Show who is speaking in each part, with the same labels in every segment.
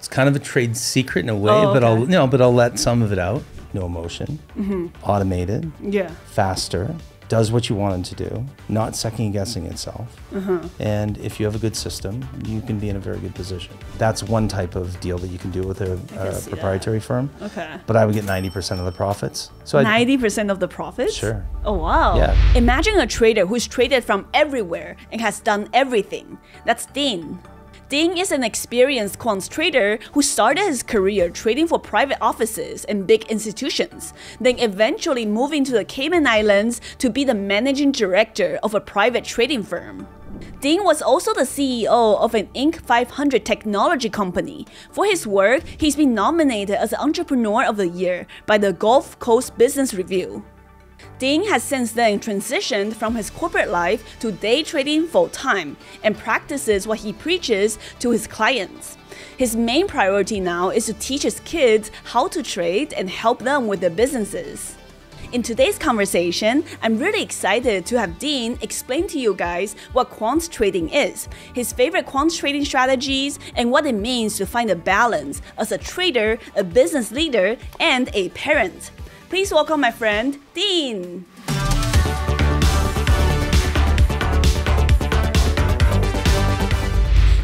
Speaker 1: It's kind of a trade secret in a way,
Speaker 2: Oh,
Speaker 1: but
Speaker 2: okay.
Speaker 1: but I'll let some of it out. No emotion, automated,
Speaker 2: Yeah.
Speaker 1: faster, does what you want it to do, not second guessing itself. And if you have a good system, you can be in a very good position. That's one type of deal that you can do with a
Speaker 2: see
Speaker 1: proprietary firm.
Speaker 2: Okay.
Speaker 1: But I would get 90% of the profits. So
Speaker 2: 90% of the profits?
Speaker 1: Sure.
Speaker 2: Oh, wow.
Speaker 1: Yeah.
Speaker 2: Imagine a trader who's traded from everywhere and has done everything. That's Dean. Dean is an experienced quant trader who started his career trading for private offices and big institutions, then eventually moving to the Cayman Islands to be the managing director of a private trading firm. Dean was also the CEO of an Inc. 500 technology company. For his work, he's been nominated as Entrepreneur of the Year by the Gulf Coast Business Review. Dean has since then transitioned from his corporate life to day trading full-time and practices what he preaches to his clients. His main priority now is to teach his kids how to trade and help them with their businesses. In today's conversation, I'm really excited to have Dean explain to you guys what quant trading is, his favorite quant trading strategies, and what it means to find a balance as a trader, a business leader, and a parent. Please welcome my friend, Dean.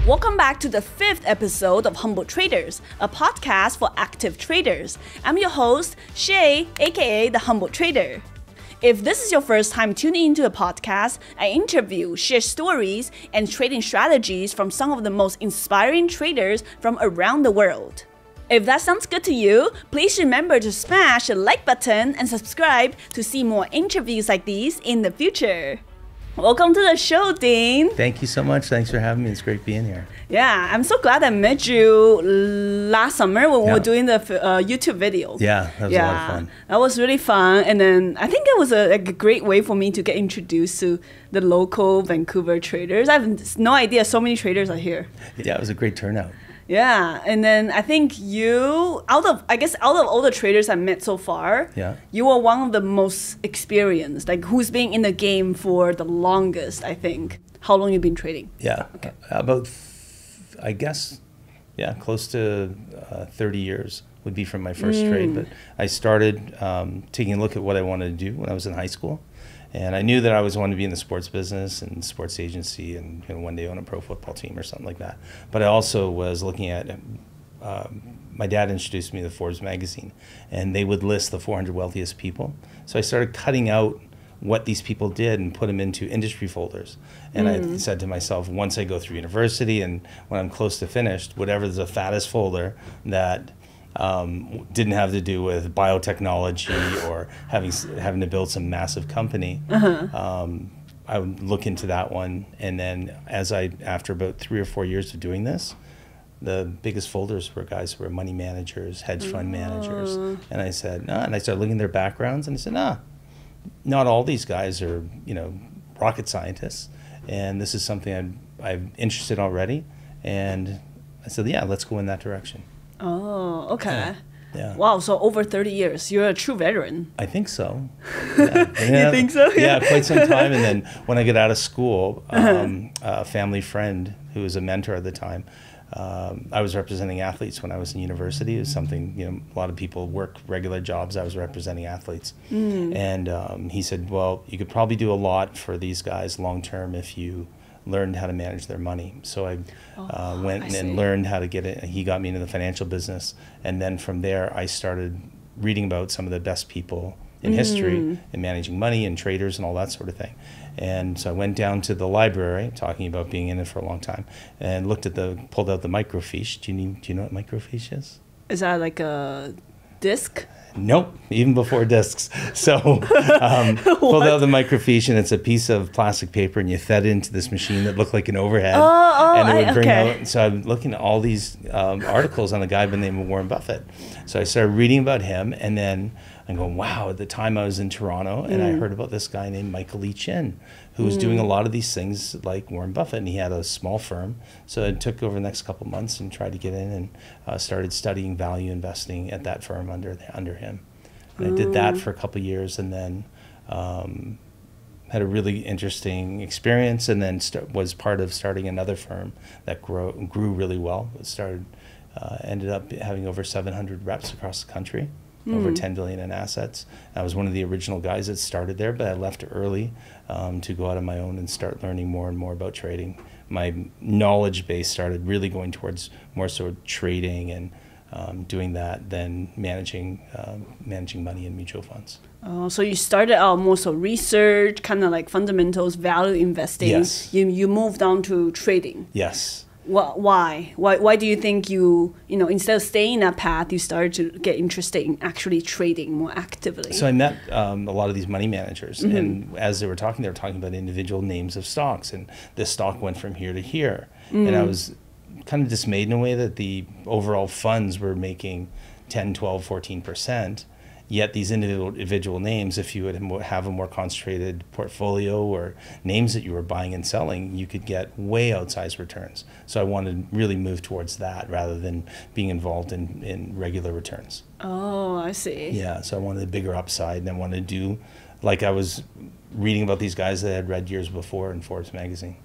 Speaker 2: Welcome back to the 5th episode of Humble Traders, a podcast for active traders. I'm your host, Shay, aka The Humble Trader. If this is your first time tuning into a podcast, I interview, share stories, and trading strategies from some of the most inspiring traders from around the world. If that sounds good to you, please remember to smash the like button and subscribe to see more interviews like these in the future. Welcome to the show, Dean.
Speaker 1: Thank you so much. Thanks for having me. It's great being here.
Speaker 2: Yeah, I'm so glad I met you last summer when we were doing the YouTube video.
Speaker 1: Yeah, that was a lot of fun.
Speaker 2: That was really fun. And then I think it was a great way for me to get introduced to the local Vancouver traders. I have no idea so many traders are here.
Speaker 1: Yeah, it was a great turnout.
Speaker 2: Yeah, and then I think you, out of all the traders I met so far, you are one of the most experienced, like who's been in the game for the longest, I think. How long you been trading?
Speaker 1: Yeah, okay. About, I guess, close to 30 years would be from my first trade. But I started taking a look at what I wanted to do when I was in high school. And I knew that I always wanted to be in the sports business and sports agency and one day own a pro football team or something like that. But I also was looking at, my dad introduced me to Forbes magazine, and they would list the 400 wealthiest people. So I started cutting out what these people did and put them into industry folders. And I said to myself, once I go through university and when I'm close to finished, whatever's the fattest folder that didn't have to do with biotechnology or having to build some massive company. I would look into that one, and then after about 3 or 4 years of doing this, the biggest folders were guys who were money managers, hedge fund managers, and I said, and I started looking at their backgrounds, and I said, not all these guys are rocket scientists, and this is something I'm interested in already, and I said, let's go in that direction.
Speaker 2: Oh, okay.
Speaker 1: Yeah.
Speaker 2: Wow, so over 30 years. You're a true veteran.
Speaker 1: I think so. Yeah.
Speaker 2: You think so?
Speaker 1: Yeah, quite some time. And then when I got out of school, a family friend who was a mentor at the time, I was representing athletes when I was in university. It was something, a lot of people work regular jobs. I was representing athletes. And he said, well, you could probably do a lot for these guys long term if you learned how to manage their money. So I went and learned how to get it. He got me into the financial business. And then from there, I started reading about some of the best people in history in managing money and traders and all that sort of thing. And so I went down to the library, talking about being in it for a long time, and pulled out the microfiche. Do you know what microfiche is?
Speaker 2: Is that like a disc?
Speaker 1: Nope, even before discs. So pulled out the microfiche, and it's a piece of plastic paper, and you fed it into this machine that looked like an overhead. And it would bring out. So I'm looking at all these articles on a guy by the name of Warren Buffett. So I started reading about him, and then I'm going, wow, at the time I was in Toronto, and I heard about this guy named Michael E. Chin, who was doing a lot of these things like Warren Buffett, and he had a small firm. So I took over the next couple of months and tried to get in and started studying value investing at that firm under him. And I did that for a couple of years, and then had a really interesting experience, and then was part of starting another firm that grew really well. It started ended up having over 700 reps across the country, over 10 billion in assets. I was one of the original guys that started there, but I left early to go out on my own and start learning more and more about trading. My knowledge base started really going towards more so trading and doing that than managing money in mutual funds.
Speaker 2: Oh, so you started out more so research, kind of like fundamentals, value investing.
Speaker 1: Yes.
Speaker 2: You moved on to trading.
Speaker 1: Yes.
Speaker 2: Why? Why do you think you instead of staying in that path, you started to get interested in actually trading more actively?
Speaker 1: So I met a lot of these money managers, and as they were talking about individual names of stocks, and this stock went from here to here. And I was kind of dismayed in a way that the overall funds were making 10, 12, 14%. Yet these individual names, if you would have a more concentrated portfolio or names that you were buying and selling, you could get way outsized returns. So I wanted to really move towards that rather than being involved in regular returns.
Speaker 2: Oh, I see.
Speaker 1: Yeah, so I wanted a bigger upside, and I wanted to do, like I was reading about these guys that I had read years before in Forbes magazine.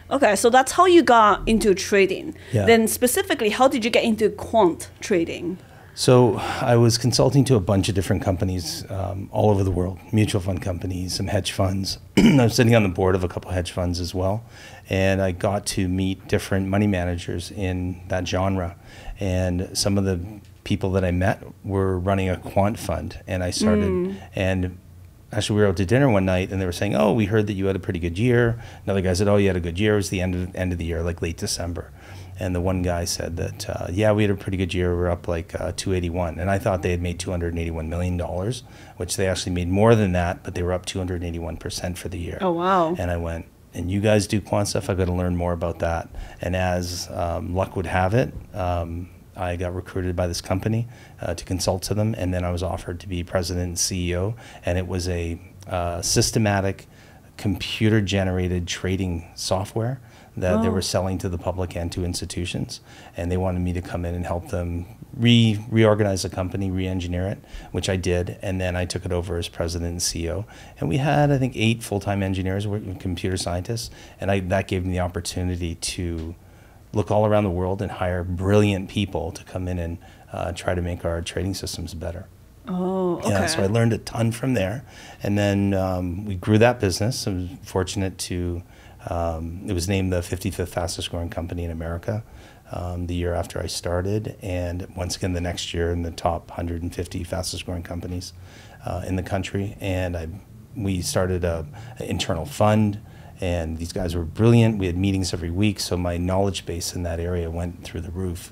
Speaker 2: Okay, so that's how you got into trading.
Speaker 1: Yeah.
Speaker 2: Then specifically, how did you get into quant trading?
Speaker 1: So I was consulting to a bunch of different companies all over the world, mutual fund companies, some hedge funds. I was sitting on the board of a couple of hedge funds as well. And I got to meet different money managers in that genre. And some of the people that I met were running a quant fund. And I started, and actually we were out to dinner one night and they were saying, oh, we heard that you had a pretty good year. Another guy said, oh, you had a good year. It was the end of the year, like late December. And the one guy said that, yeah, we had a pretty good year. We're up like 281. And I thought they had made $281 million, which they actually made more than that, but they were up 281% for the year.
Speaker 2: Oh, wow.
Speaker 1: And I went, and you guys do quant stuff? I've got to learn more about that. And as luck would have it, I got recruited by this company to consult to them. And then I was offered to be president and CEO. And it was a systematic computer-generated trading software that they were selling to the public and to institutions, and they wanted me to come in and help them reorganize the company, re-engineer it, which I did, and then I took it over as president and CEO. And we had, I think, 8 full-time engineers, computer scientists, and that gave me the opportunity to look all around the world and hire brilliant people to come in and try to make our trading systems better.
Speaker 2: Oh, okay.
Speaker 1: Yeah, so I learned a ton from there, and then we grew that business. I was fortunate to. It was named the 55th fastest growing company in America the year after I started, and once again the next year in the top 150 fastest growing companies in the country. And we started an internal fund, and these guys were brilliant. We had meetings every week, so my knowledge base in that area went through the roof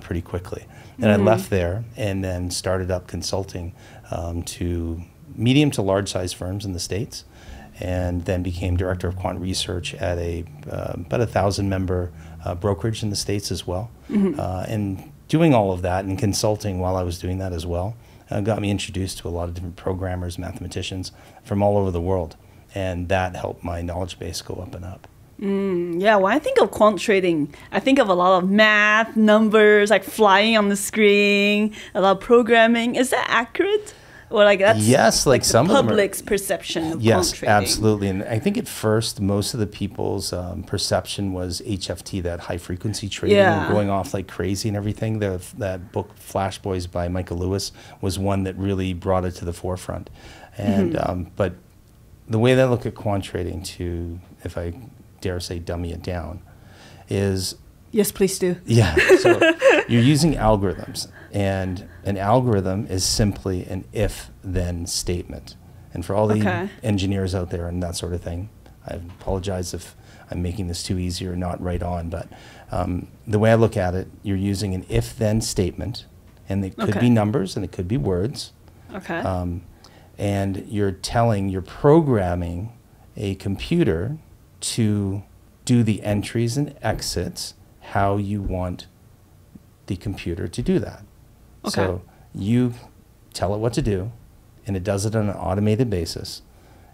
Speaker 1: pretty quickly. And I left there and then started up consulting to medium to large size firms in the States, and then became director of quant research at about 1,000 member brokerage in the States as well. And doing all of that and consulting while I was doing that as well got me introduced to a lot of different programmers, mathematicians from all over the world. And that helped my knowledge base go up and up.
Speaker 2: Yeah, when I think of quant trading, I think of a lot of math, numbers, like flying on the screen, a lot of programming. Is that accurate? Or like that's
Speaker 1: yes, like some
Speaker 2: the
Speaker 1: of them
Speaker 2: public's perception of
Speaker 1: yes,
Speaker 2: quant trading.
Speaker 1: absolutely. And I think at first, most of the people's perception was HFT, that high frequency trading, and going off like crazy and everything. That book, Flash Boys by Michael Lewis, was one that really brought it to the forefront. And but the way that I look at quant trading, to, if I dare say, dummy it down, is...
Speaker 2: Yes, please do.
Speaker 1: Yeah, so you're using algorithms, and an algorithm is simply an if-then statement. And for all the engineers out there and that sort of thing, I apologize if I'm making this too easy or not right on, but the way I look at it, you're using an if-then statement, and it could be numbers and it could be words. And you're programming a computer to do the entries and exits how you want the computer to do that. So you tell it what to do, and it does it on an automated basis.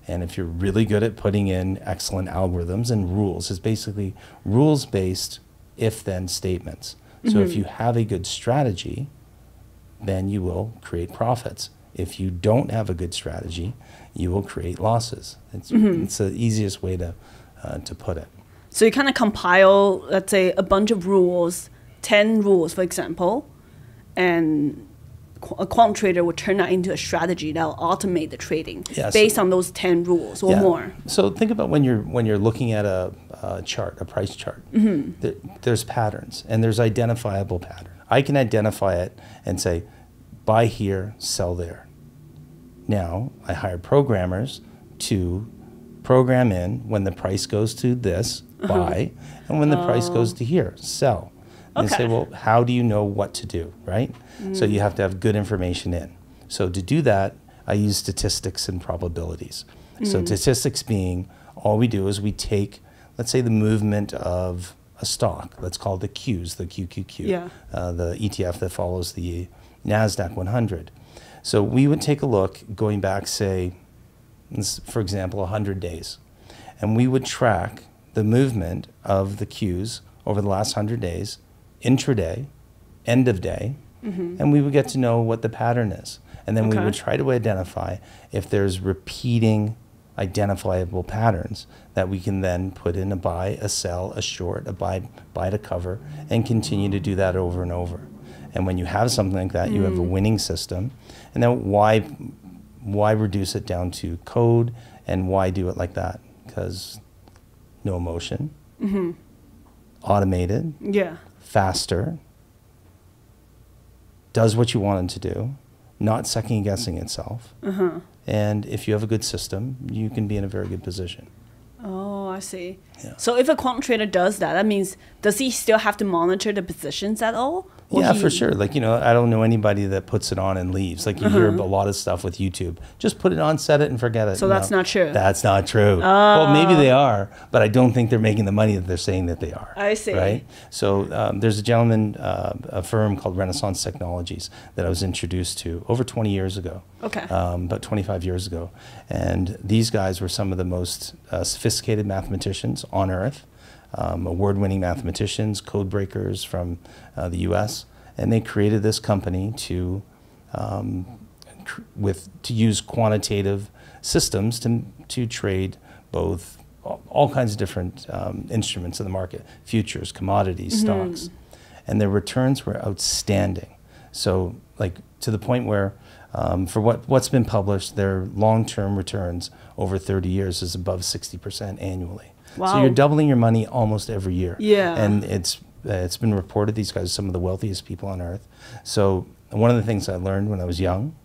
Speaker 1: And if you're really good at putting in excellent algorithms and rules, it's basically rules-based if-then statements. So if you have a good strategy, then you will create profits. If you don't have a good strategy, you will create losses. It's the easiest way to put it.
Speaker 2: So you kind of compile, let's say, a bunch of rules 10 rules, for example, and a quant trader would turn that into a strategy that will automate the trading based on those 10 rules or more.
Speaker 1: So think about when you're looking at a chart, a price chart. There's patterns, and there's identifiable pattern. I can identify it and say, buy here, sell there. Now, I hired programmers to program in when the price goes to this, buy, and when the price goes to here, sell. And they say, well, how do you know what to do, right? So you have to have good information in. So to do that, I use statistics and probabilities. So statistics being, all we do is we take, let's say, the movement of a stock. Let's call it the Qs, the QQQ, the ETF that follows the NASDAQ 100. So we would take a look going back, say, for example, 100 days. And we would track the movement of the Qs over the last 100 days, intraday, end of day, and we would get to know what the pattern is. And then we would try to identify if there's repeating identifiable patterns that we can then put in a buy, a sell, a short, a buy to cover, and continue to do that over and over. And when you have something like that, you have a winning system. And then why reduce it down to code, and why do it like that? Because no emotion, automated, faster, does what you want it to do, not second guessing itself. And if you have a good system, you can be in a very good position.
Speaker 2: Oh, I see. So if a quant trader does that, that means, does he still have to monitor the positions at all?
Speaker 1: Yeah, for sure. Like, I don't know anybody that puts it on and leaves. Like, you hear a lot of stuff with YouTube. Just put it on, set it, and forget it.
Speaker 2: So that's not true?
Speaker 1: That's not true. Well, maybe they are, but I don't think they're making the money that they're saying that they are.
Speaker 2: I see.
Speaker 1: Right? So there's a gentleman, a firm called Renaissance Technologies that I was introduced to over 20 years ago. About 25 years ago. And these guys were some of the most sophisticated mathematicians on earth. Award-winning mathematicians, code breakers from the U.S., and they created this company to use quantitative systems to trade both all kinds of different instruments in the market, futures, commodities, stocks, and their returns were outstanding. So, like, to the point where for what's been published, their long-term returns over 30 years is above 60% annually.
Speaker 2: Wow.
Speaker 1: So you're doubling your money almost every year.
Speaker 2: Yeah.
Speaker 1: And it's been reported these guys are some of the wealthiest people on earth. So one of the things I learned when I was young,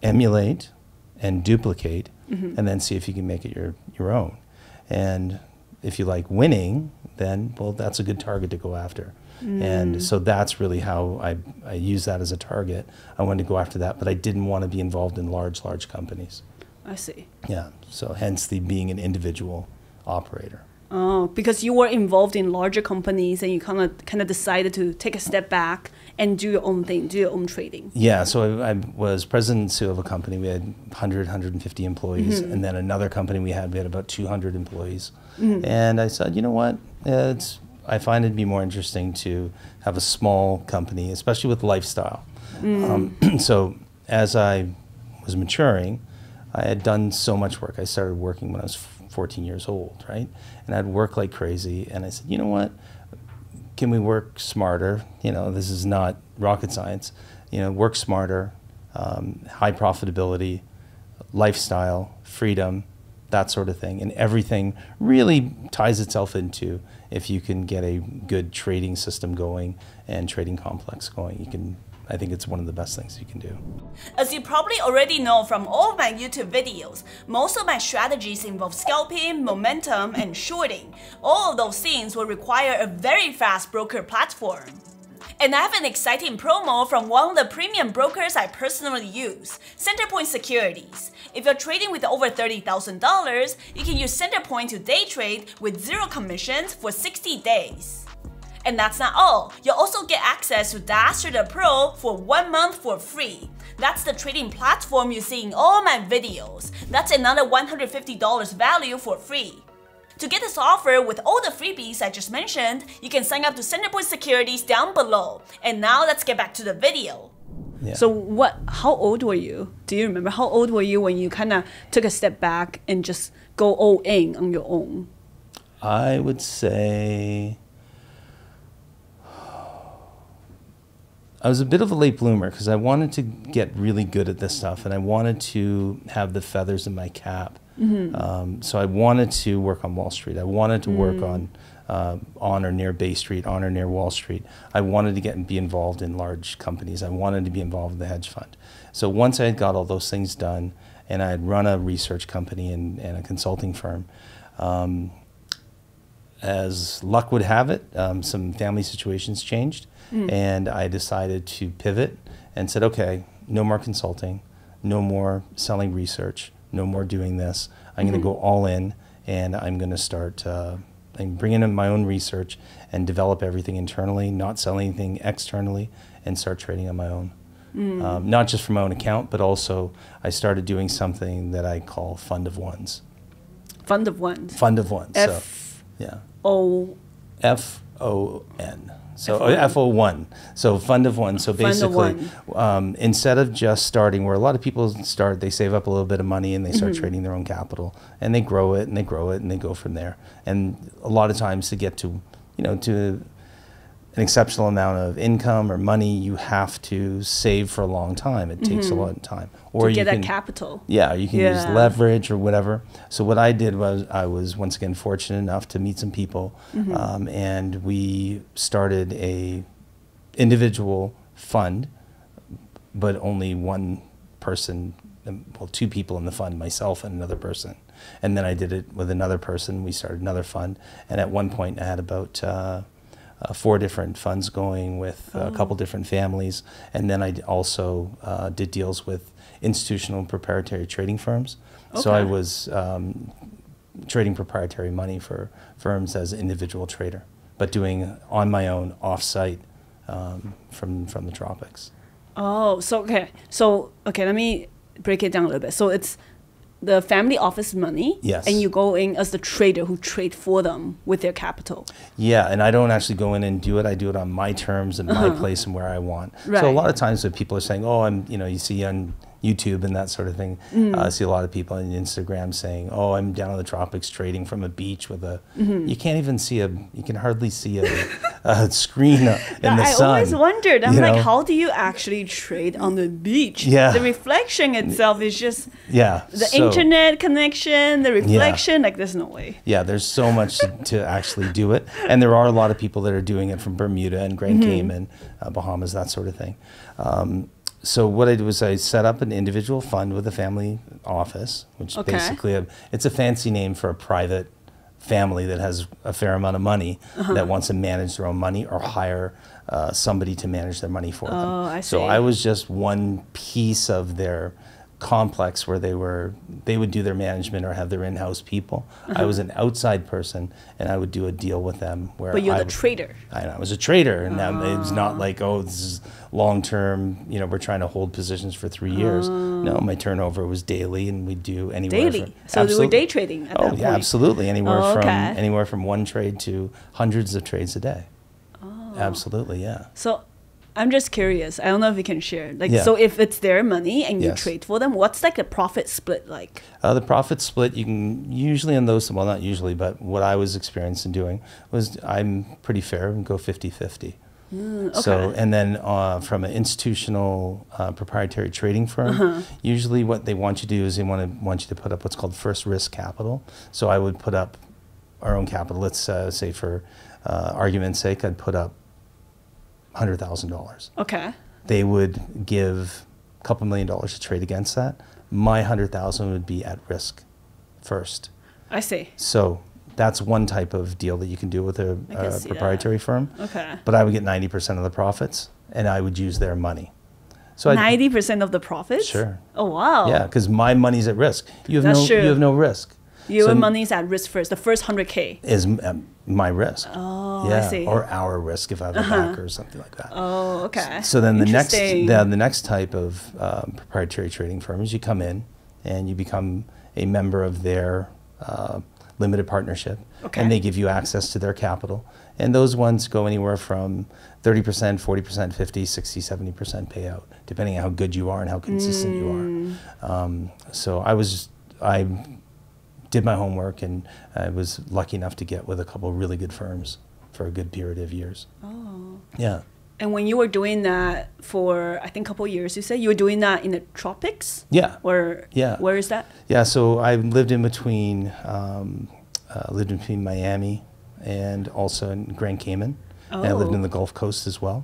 Speaker 1: emulate and duplicate, and then see if you can make it your own. And if you like winning, then, well, that's a good target to go after. And so that's really how I use that as a target. I wanted to go after that, but I didn't want to be involved in large companies.
Speaker 2: I see.
Speaker 1: Yeah, so hence the being an individual operator.
Speaker 2: Oh, because you were involved in larger companies and you kind of decided to take a step back and do your own thing, do your own trading.
Speaker 1: Yeah, so I was president and CEO of a company. We had 150 employees, and then another company we had about 200 employees. And I said, you know what, I find it'd be more interesting to have a small company, especially with lifestyle. So as I was maturing, I had done so much work. I started working when I was 14 years old, right? And I'd work like crazy. And I said, you know what? Can we work smarter? This is not rocket science. Work smarter, high profitability, lifestyle, freedom, that sort of thing. And everything really ties itself into if you can get a good trading system going and trading complex going. I think it's one of the best things you can do.
Speaker 2: As you probably already know from all of my YouTube videos, most of my strategies involve scalping, momentum, and shorting. All of those things will require a very fast broker platform. And I have an exciting promo from one of the premium brokers I personally use, Centerpoint Securities. If you're trading with over $30,000, you can use Centerpoint to day trade with 0 commissions for 60 days. And that's not all. You'll also get access to Dash Trader Pro for 1 month for free. That's the trading platform you see in all my videos. That's another $150 value for free. To get this offer with all the freebies I just mentioned, you can sign up to Centerpoint Securities down below. And now let's get back to the video. Yeah. So how old were you? Do you remember how old were you when you kind of took a step back and just go all in on your own?
Speaker 1: I would say I was a bit of a late bloomer because I wanted to get really good at this stuff, and I wanted to have the feathers in my cap. So I wanted to work on Wall Street. I wanted to work on or near Bay Street, on or near Wall Street. I wanted to be involved in large companies. I wanted to be involved in the hedge fund. So once I had got all those things done, and I had run a research company and a consulting firm, as luck would have it, some family situations changed, and I decided to pivot and said, okay, no more consulting, no more selling research, no more doing this. I'm going to go all in, and I'm going to start bringing in my own research and develop everything internally, not sell anything externally, and start trading on my own. Not just for my own account, but also I started doing something that I call Fund of Ones.
Speaker 2: Fund of Ones.
Speaker 1: Fund of Ones.
Speaker 2: O.
Speaker 1: F-O-N. So F-O-1. So Fund of One. So basically, instead of just starting where a lot of people start, they save up a little bit of money and they start trading their own capital, and they grow it and they grow it and they go from there. And a lot of times to get to, to an exceptional amount of income or money, you have to save for a long time. It takes a lot of time.
Speaker 2: Or to get that capital.
Speaker 1: Yeah, you can use leverage or whatever. So what I did was I was once again fortunate enough to meet some people, and we started a individual fund, but only one person, well, two people in the fund, myself and another person. And then I did it with another person. We started another fund, and at one point I had about 4 different funds going with a couple different families, and then I also did deals with institutional and proprietary trading firms. So I was trading proprietary money for firms as an individual trader, but doing on my own, off-site from the tropics.
Speaker 2: Oh, so okay, let me break it down a little bit. So it's the family office money,
Speaker 1: yes,
Speaker 2: and you go in as the trader who trade for them with their capital.
Speaker 1: Yeah, and I don't actually go in and do it. I do it on my terms and my place and where I want.
Speaker 2: Right.
Speaker 1: So a lot of times when people are saying, oh, you see on YouTube and that sort of thing, I see a lot of people on Instagram saying, oh, I'm down in the tropics trading from a beach with a, you can't even see you can hardly see a screen in the sun.
Speaker 2: I always wondered, I'm like, how do you actually trade on the beach?
Speaker 1: Yeah.
Speaker 2: The reflection itself is just the
Speaker 1: so,
Speaker 2: internet connection, the reflection, like there's no way.
Speaker 1: Yeah, there's so much to actually do it. And there are a lot of people that are doing it from Bermuda and Grand Cayman, Bahamas, that sort of thing. So what I did was I set up an individual fund with a family office, which basically it's a fancy name for a private family that has a fair amount of money that wants to manage their own money or hire somebody to manage their money for them.
Speaker 2: I see.
Speaker 1: So I was just one piece of their complex where they would do their management or have their in-house people. I was an outside person, and I would do a deal with them where
Speaker 2: But you're the trader.
Speaker 1: I was a trader, and it was not like, oh, this is long-term, we're trying to hold positions for 3 years. No, my turnover was daily, and we'd do anywhere
Speaker 2: daily. So you were day trading at that point?
Speaker 1: Yeah, absolutely. Anywhere from one trade to hundreds of trades a day. Absolutely, yeah.
Speaker 2: So I'm just curious. I don't know if you can share. So if it's their money and you trade for them, what's like the profit split like?
Speaker 1: The profit split, you can usually on those, well, not usually, but what I was experiencing doing was I'm pretty fair and go 50-50. So, and then from an institutional proprietary trading firm, usually what they want you to do is they want you to put up what's called first risk capital. So I would put up our own capital. Let's say for argument's sake, I'd put up $100,000.
Speaker 2: Okay.
Speaker 1: They would give a couple $1 million to trade against that. My $100,000 would be at risk first.
Speaker 2: I see.
Speaker 1: So that's one type of deal that you can do with a proprietary firm.
Speaker 2: Okay.
Speaker 1: But I would get 90% of the profits, and I would use their money. So
Speaker 2: 90% of the profits?
Speaker 1: Sure.
Speaker 2: Oh wow.
Speaker 1: Yeah, because my money's at risk. You have no risk.
Speaker 2: Your money's at risk first. The first 100K
Speaker 1: is my risk.
Speaker 2: Oh,
Speaker 1: yeah,
Speaker 2: I see.
Speaker 1: or our risk if I have a backer or something like that.
Speaker 2: Oh, okay.
Speaker 1: So then the next type of proprietary trading firm is you come in and you become a member of their limited partnership, and they give you access to their capital. And those ones go anywhere from 30%, 40%, 50, 60, 70% payout, depending on how good you are and how consistent you are. So I did my homework, and I was lucky enough to get with a couple of really good firms for a good period of years.
Speaker 2: Oh.
Speaker 1: Yeah.
Speaker 2: And when you were doing that for, I think, a couple of years, you said you were doing that in the tropics?
Speaker 1: Yeah.
Speaker 2: Or
Speaker 1: Yeah.
Speaker 2: Where is that?
Speaker 1: Yeah, so I lived in between Miami and also in Grand Cayman. And I lived in the Gulf Coast as well.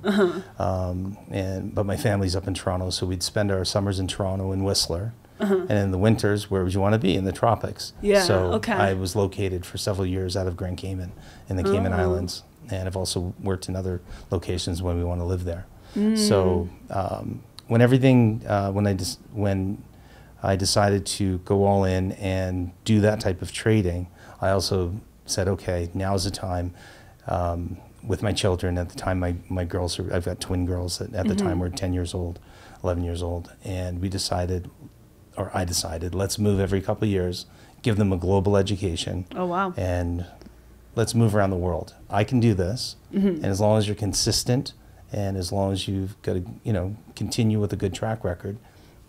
Speaker 1: But my family's up in Toronto, so we'd spend our summers in Toronto and Whistler. And in the winters, where would you want to be? In the tropics.
Speaker 2: Yeah,
Speaker 1: So I was located for several years out of Grand Cayman in the Cayman Islands. And I've also worked in other locations when we want to live there. So when I decided to go all in and do that type of trading, I also said, okay, now's the time. With my children at the time, my girls, I've got twin girls that at the time were 10 years old, 11 years old. And I decided, let's move every couple of years, give them a global education.
Speaker 2: Oh, wow.
Speaker 1: And let's move around the world. I can do this. And as long as you're consistent and as long as you've got to, continue with a good track record,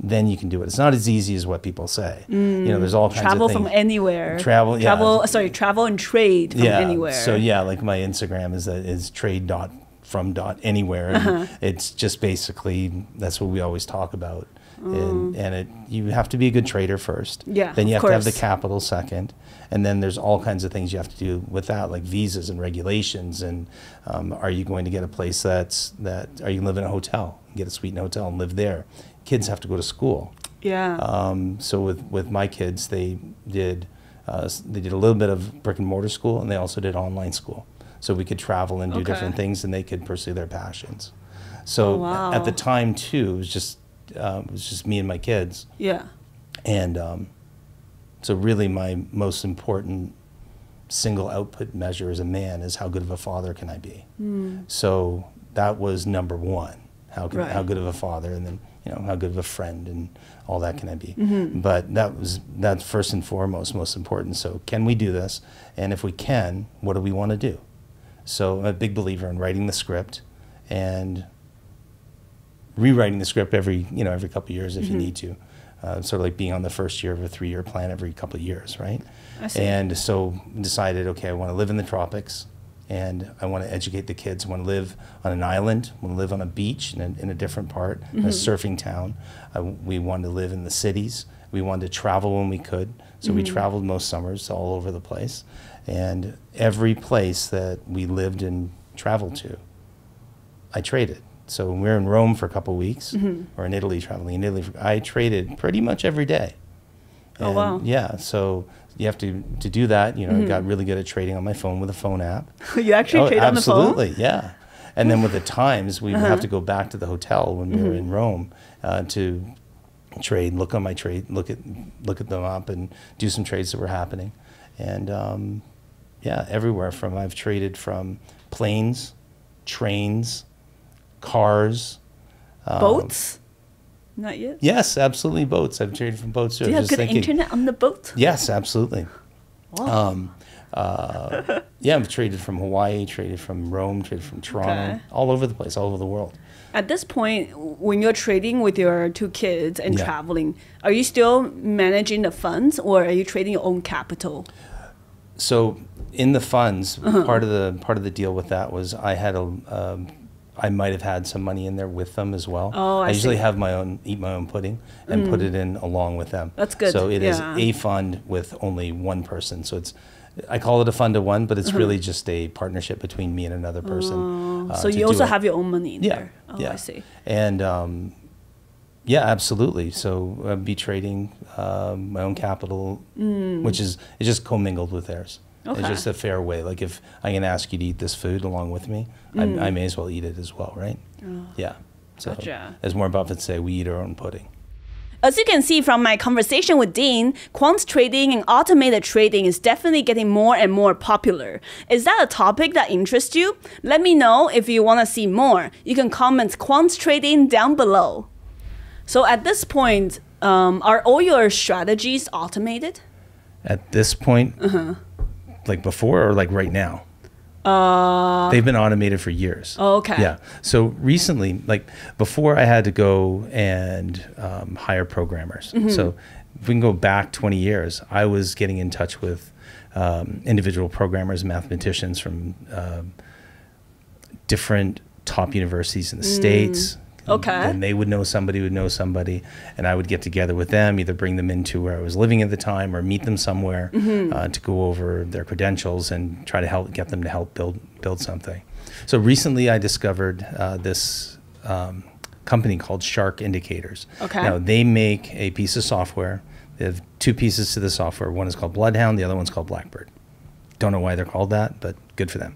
Speaker 1: then you can do it. It's not as easy as what people say. There's all kinds of things.
Speaker 2: Travel from anywhere.
Speaker 1: Travel
Speaker 2: and trade from anywhere.
Speaker 1: So like my Instagram is trade.from.anywhere. And it's just basically, that's what we always talk about. You have to be a good trader first.
Speaker 2: Yeah,
Speaker 1: then you have to have the
Speaker 2: course.
Speaker 1: capital second. And then there's all kinds of things you have to do with that, like visas and regulations. And are you going to get a place are you live in a hotel, get a suite in a hotel and live there? Kids have to go to school.
Speaker 2: Yeah.
Speaker 1: So with my kids, they did a little bit of brick and mortar school, and they also did online school. So we could travel and do different things, and they could pursue their passions. So at the time too, it was just me and my kids.
Speaker 2: Yeah.
Speaker 1: And so really my most important single output measure as a man is how good of a father can I be. So that was number one. How good of a father, and then how good of a friend and all that can I be. But that's first and foremost most important. So can we do this? And if we can, what do we want to do? So I'm a big believer in writing the script and rewriting the script every couple of years if you need to. Sort of like being on the first year of a 3-year plan every couple of years, right?
Speaker 2: I see.
Speaker 1: And so decided, okay, I want to live in the tropics, and I want to educate the kids. I want to live on an island. I want to live on a beach in a different part, in a surfing town. We wanted to live in the cities. We wanted to travel when we could. So we traveled most summers all over the place. And every place that we lived and traveled to, I traded. So when we were in Rome for a couple of weeks, or in Italy, traveling in Italy, I traded pretty much every day. And
Speaker 2: wow.
Speaker 1: Yeah, so you have to do that. I got really good at trading on my phone with a phone app.
Speaker 2: You actually trade on the phone?
Speaker 1: Absolutely, yeah. And then with the times, we would have to go back to the hotel when we were in Rome to trade, look at them up and do some trades that were happening. And everywhere I've traded from planes, trains, cars.
Speaker 2: Boats? Not yet?
Speaker 1: Yes, absolutely, boats. I've traded from boats too.
Speaker 2: Do you have good internet on the boat?
Speaker 1: Yes, absolutely.
Speaker 2: Wow.
Speaker 1: I've traded from Hawaii, traded from Rome, traded from Toronto, all over the place, all over the world.
Speaker 2: At this point, when you're trading with your 2 kids and traveling, are you still managing the funds, or are you trading your own capital?
Speaker 1: So in the funds, part of the deal with that was I might have had some money in there with them as well.
Speaker 2: Oh, I
Speaker 1: usually
Speaker 2: see.
Speaker 1: eat my own pudding and put it in along with them.
Speaker 2: That's good.
Speaker 1: So it is a fund with only one person. So I call it a fund of one, but it's really just a partnership between me and another person.
Speaker 2: So you also have your own money in there. Oh,
Speaker 1: yeah.
Speaker 2: I see.
Speaker 1: And absolutely. So I'd be trading my own capital, which is just commingled with theirs.
Speaker 2: Okay.
Speaker 1: It's just a fair way. Like if I can ask you to eat this food along with me, I may as well eat it as well, right?
Speaker 2: Oh.
Speaker 1: Yeah. So
Speaker 2: Gotcha.
Speaker 1: as Warren Buffett say, we eat our own pudding.
Speaker 2: As you can see from my conversation with Dean, quant trading and automated trading is definitely getting more and more popular. Is that a topic that interests you? Let me know if you want to see more. You can comment quant trading down below. So at this point, are all your strategies automated?
Speaker 1: At this point, like before or like right now? They've been automated for years.
Speaker 2: Oh, okay.
Speaker 1: Yeah. So recently, like before, I had to go and hire programmers. So if we can go back 20 years, I was getting in touch with individual programmers, mathematicians from different top universities in the States.
Speaker 2: Okay.
Speaker 1: And they would know somebody, and I would get together with them, either bring them into where I was living at the time or meet them somewhere to go over their credentials and try to get them to help build something. So recently I discovered this company called Shark Indicators.
Speaker 2: Okay.
Speaker 1: Now, they make a piece of software. They have two pieces to the software. One is called Bloodhound, the other one's called Blackbird. Don't know why they're called that, but good for them.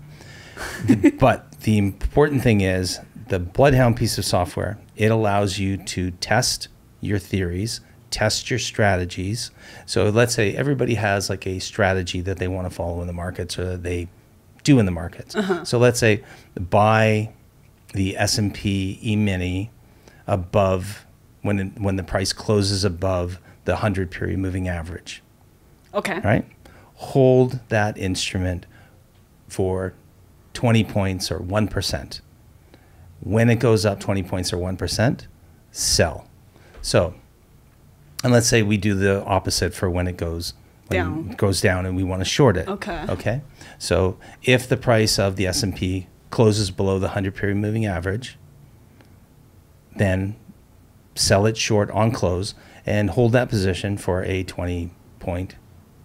Speaker 1: But the important thing is, the Bloodhound piece of software, it allows you to test your theories, test your strategies. So let's say everybody has like a strategy that they want to follow in the markets, or that they do in the markets. So let's say buy the S&P E-mini above, when the price closes above the 100 period moving average.
Speaker 2: Okay.
Speaker 1: Right? Hold that instrument for 20 points or 1%. When it goes up 20 points or 1%, sell. So, and let's say we do the opposite for when it goes down. It goes down and we want to short it.
Speaker 2: Okay.
Speaker 1: Okay. So if the price of the S&P closes below the 100 period moving average, then sell it short on close and hold that position for a 20-point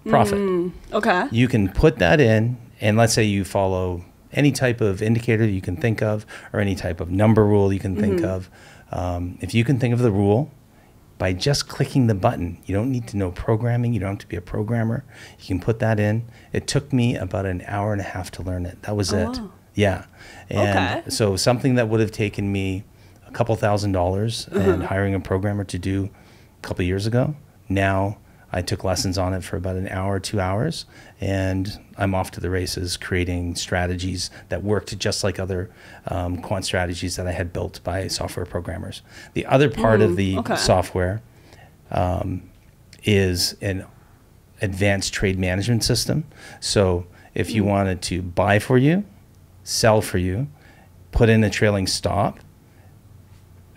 Speaker 1: profit.
Speaker 2: Okay.
Speaker 1: You can put that in, and let's say you follow any type of indicator that you can think of, or any type of number rule you can think of. If you can think of the rule, by just clicking the button, you don't need to know programming, you don't have to be a programmer. You can put that in. It took me about an hour and a half to learn it. That was it.
Speaker 2: Wow.
Speaker 1: Yeah. And so something that would have taken me a couple $1,000s and hiring a programmer to do a couple years ago, now I took lessons on it for about an hour, 2 hours, and I'm off to the races creating strategies that worked just like other quant strategies that I had built by software programmers. The other part of the software is an advanced trade management system. So if you wanted to buy for you, sell for you, put in a trailing stop,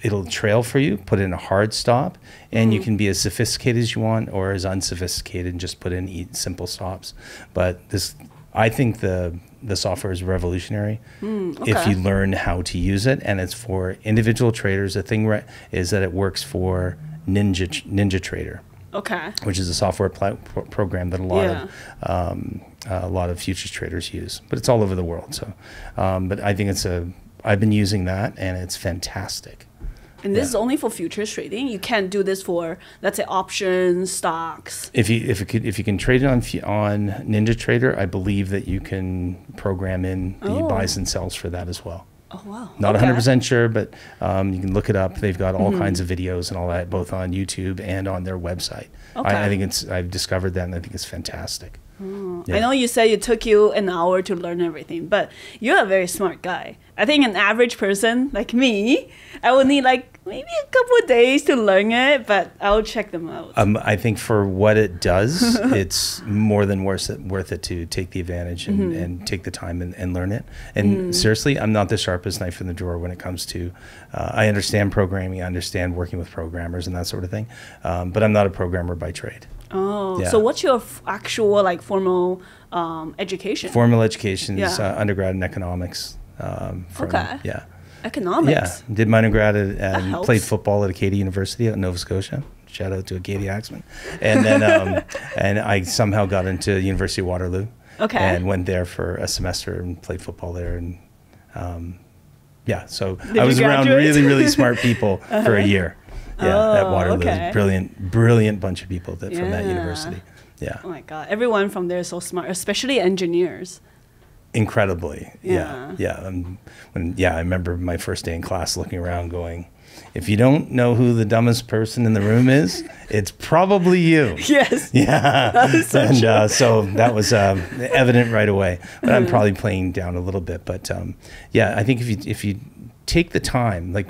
Speaker 1: it'll trail for you, put in a hard stop, and you can be as sophisticated as you want or as unsophisticated and just put in simple stops. But this, I think the software is revolutionary if you learn how to use it, and it's for individual traders. The thing is that it works for Ninja Trader, which is a software program that a lot of futures traders use, but it's all over the world. So, but I think I've been using that, and it's fantastic.
Speaker 2: And this is only for futures trading. You can't do this for, let's say, options, stocks.
Speaker 1: If you can trade it on Ninja Trader, I believe that you can program in the buys and sells for that as well.
Speaker 2: Oh wow!
Speaker 1: Not 100% sure, but you can look it up. They've got all kinds of videos and all that, both on YouTube and on their website. I think I've discovered that, and I think it's fantastic.
Speaker 2: I know you said it took you an hour to learn everything, but you're a very smart guy. I think an average person like me, I would need like maybe a couple of days to learn it, but I'll check them out.
Speaker 1: I think for what it does, it's more than worth it to take the advantage and take the time and learn it. And seriously, I'm not the sharpest knife in the drawer when it comes to, I understand programming, I understand working with programmers and that sort of thing, but I'm not a programmer by trade.
Speaker 2: Oh, yeah. So what's your actual like formal education?
Speaker 1: Formal education is undergrad in economics.
Speaker 2: Economics.
Speaker 1: Yeah, did my undergrad and played football at Acadia University at Nova Scotia. Shout out to Acadia Axman. And then and I somehow got into University of Waterloo. And went there for a semester and played football there. And so I was around really, really smart people for a year. At Waterloo. Brilliant bunch of people from that university. Yeah.
Speaker 2: Oh my God. Everyone from there is so smart, especially engineers.
Speaker 1: Incredibly. Yeah. I remember my first day in class looking around going, if you don't know who the dumbest person in the room is, it's probably you.
Speaker 2: Yes.
Speaker 1: Yeah. That is so true. So that was evident right away. But I'm probably playing down a little bit. But I think if you take the time, like,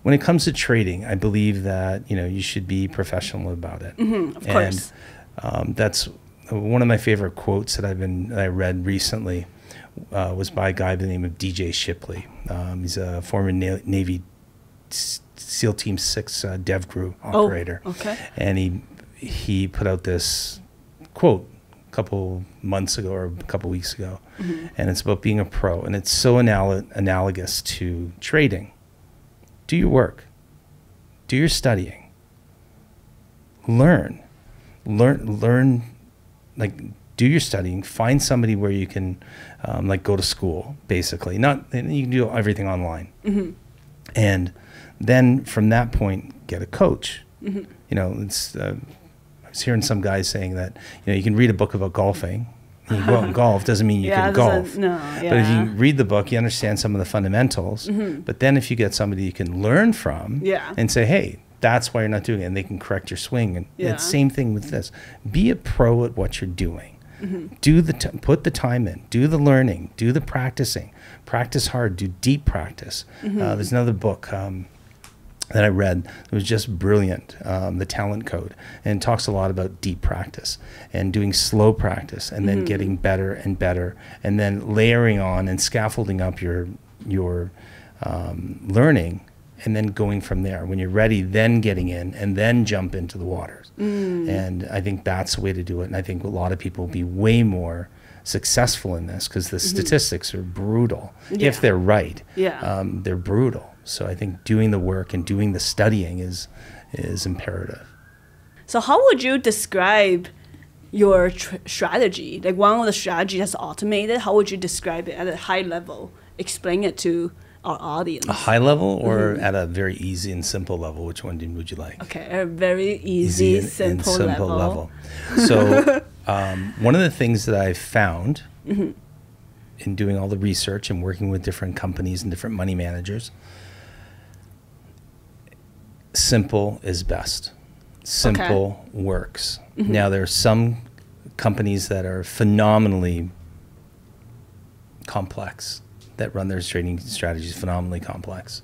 Speaker 1: when it comes to trading, I believe that you should be professional about it.
Speaker 2: Of course.
Speaker 1: And that's one of my favorite quotes that I read recently was by a guy by the name of DJ Shipley. He's a former Navy SEAL Team 6 dev crew operator. And he put out this quote couple months ago or a couple weeks ago, and it's about being a pro, and it's so analogous to trading. Do your work, do your studying, learn, like do your studying, find somebody where you can like go to school, basically. Not, you can do everything online. And then from that point, get a coach. You know, it's, I was hearing some guys saying that, you know, you can read a book about golfing. And you go out and golf, doesn't mean you can golf.
Speaker 2: No,
Speaker 1: But if you read the book, you understand some of the fundamentals. But then if you get somebody you can learn from and say, hey, that's why you're not doing it, and they can correct your swing. And it's the same thing with this. Be a pro at what you're doing. Do put the time in, do the learning, do the practicing, practice hard, do deep practice. There's another book that I read. It was just brilliant, The Talent Code, and it talks a lot about deep practice and doing slow practice, and then getting better and better, and then layering on and scaffolding up your learning, and then going from there. When you're ready, then getting in, and then jump into the waters. And I think that's the way to do it. And I think a lot of people will be way more successful in this, because the statistics are brutal. If they're right, they're brutal. So I think doing the work and doing the studying is imperative.
Speaker 2: So how would you describe your strategy? Like, one of the strategies that's automated, how would you describe it at a high level? Explain it to our audience.
Speaker 1: A high level or at a very easy and simple level? Which one would you like?
Speaker 2: Okay, a very easy simple level.
Speaker 1: So one of the things that I've found in doing all the research and working with different companies and different money managers, simple is best. Simple works. Now, there are some companies that are phenomenally complex, that run their trading strategies phenomenally complex.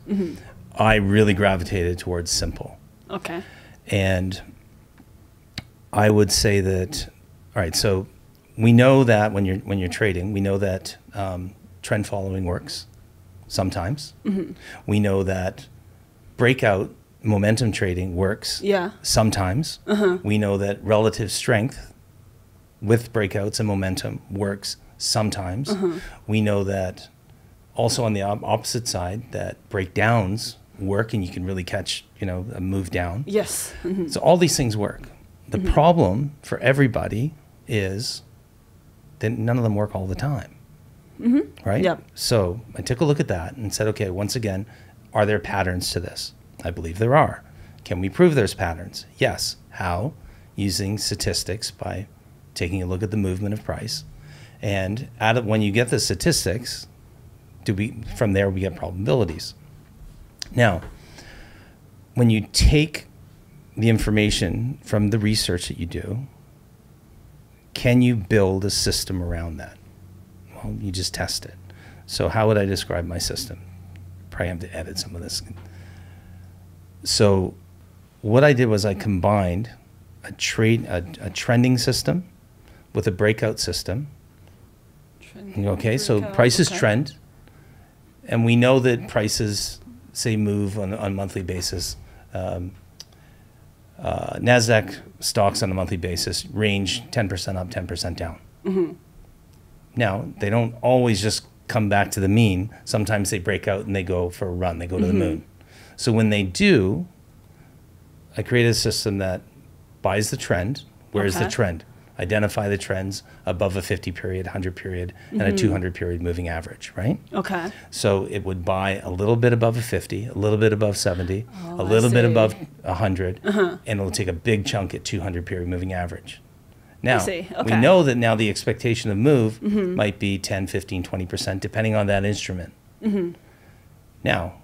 Speaker 1: I really gravitated towards simple.
Speaker 2: Okay.
Speaker 1: And I would say that, all right, so we know that when you're trading, we know that trend following works sometimes. We know that breakout momentum trading works sometimes. We know that relative strength with breakouts and momentum works sometimes. We know that also on the opposite side, that breakdowns work, and you can really catch, you know, a move down.
Speaker 2: Yes.
Speaker 1: So all these things work. The problem for everybody is that none of them work all the time. Right?
Speaker 2: Yep.
Speaker 1: So I took a look at that and said, okay, once again, are there patterns to this? I believe there are. Can we prove there's patterns? Yes. How? Using statistics, by taking a look at the movement of price. And when you get the statistics, from there we get probabilities. Now, when you take the information from the research that you do, can you build a system around that? Well, you just test it. So how would I describe my system? Probably have to edit some of this. So what I did was I combined a trending system with a breakout system. So prices trend, and we know that prices, say, move on a monthly basis. NASDAQ stocks on a monthly basis range 10% up, 10% down. Now, they don't always just come back to the mean. Sometimes they break out and they go for a run. They go to the moon. So when they do, I created a system that buys the trend. Where's the trend? Identify the trends above a 50 period, 100 period, and a 200 period moving average, right?
Speaker 2: Okay.
Speaker 1: So it would buy a little bit above a 50, a little bit above 70, a little bit above 100, and it'll take a big chunk at 200 period moving average. Now, we know that now the expectation of move might be 10, 15, 20%, depending on that instrument. Now,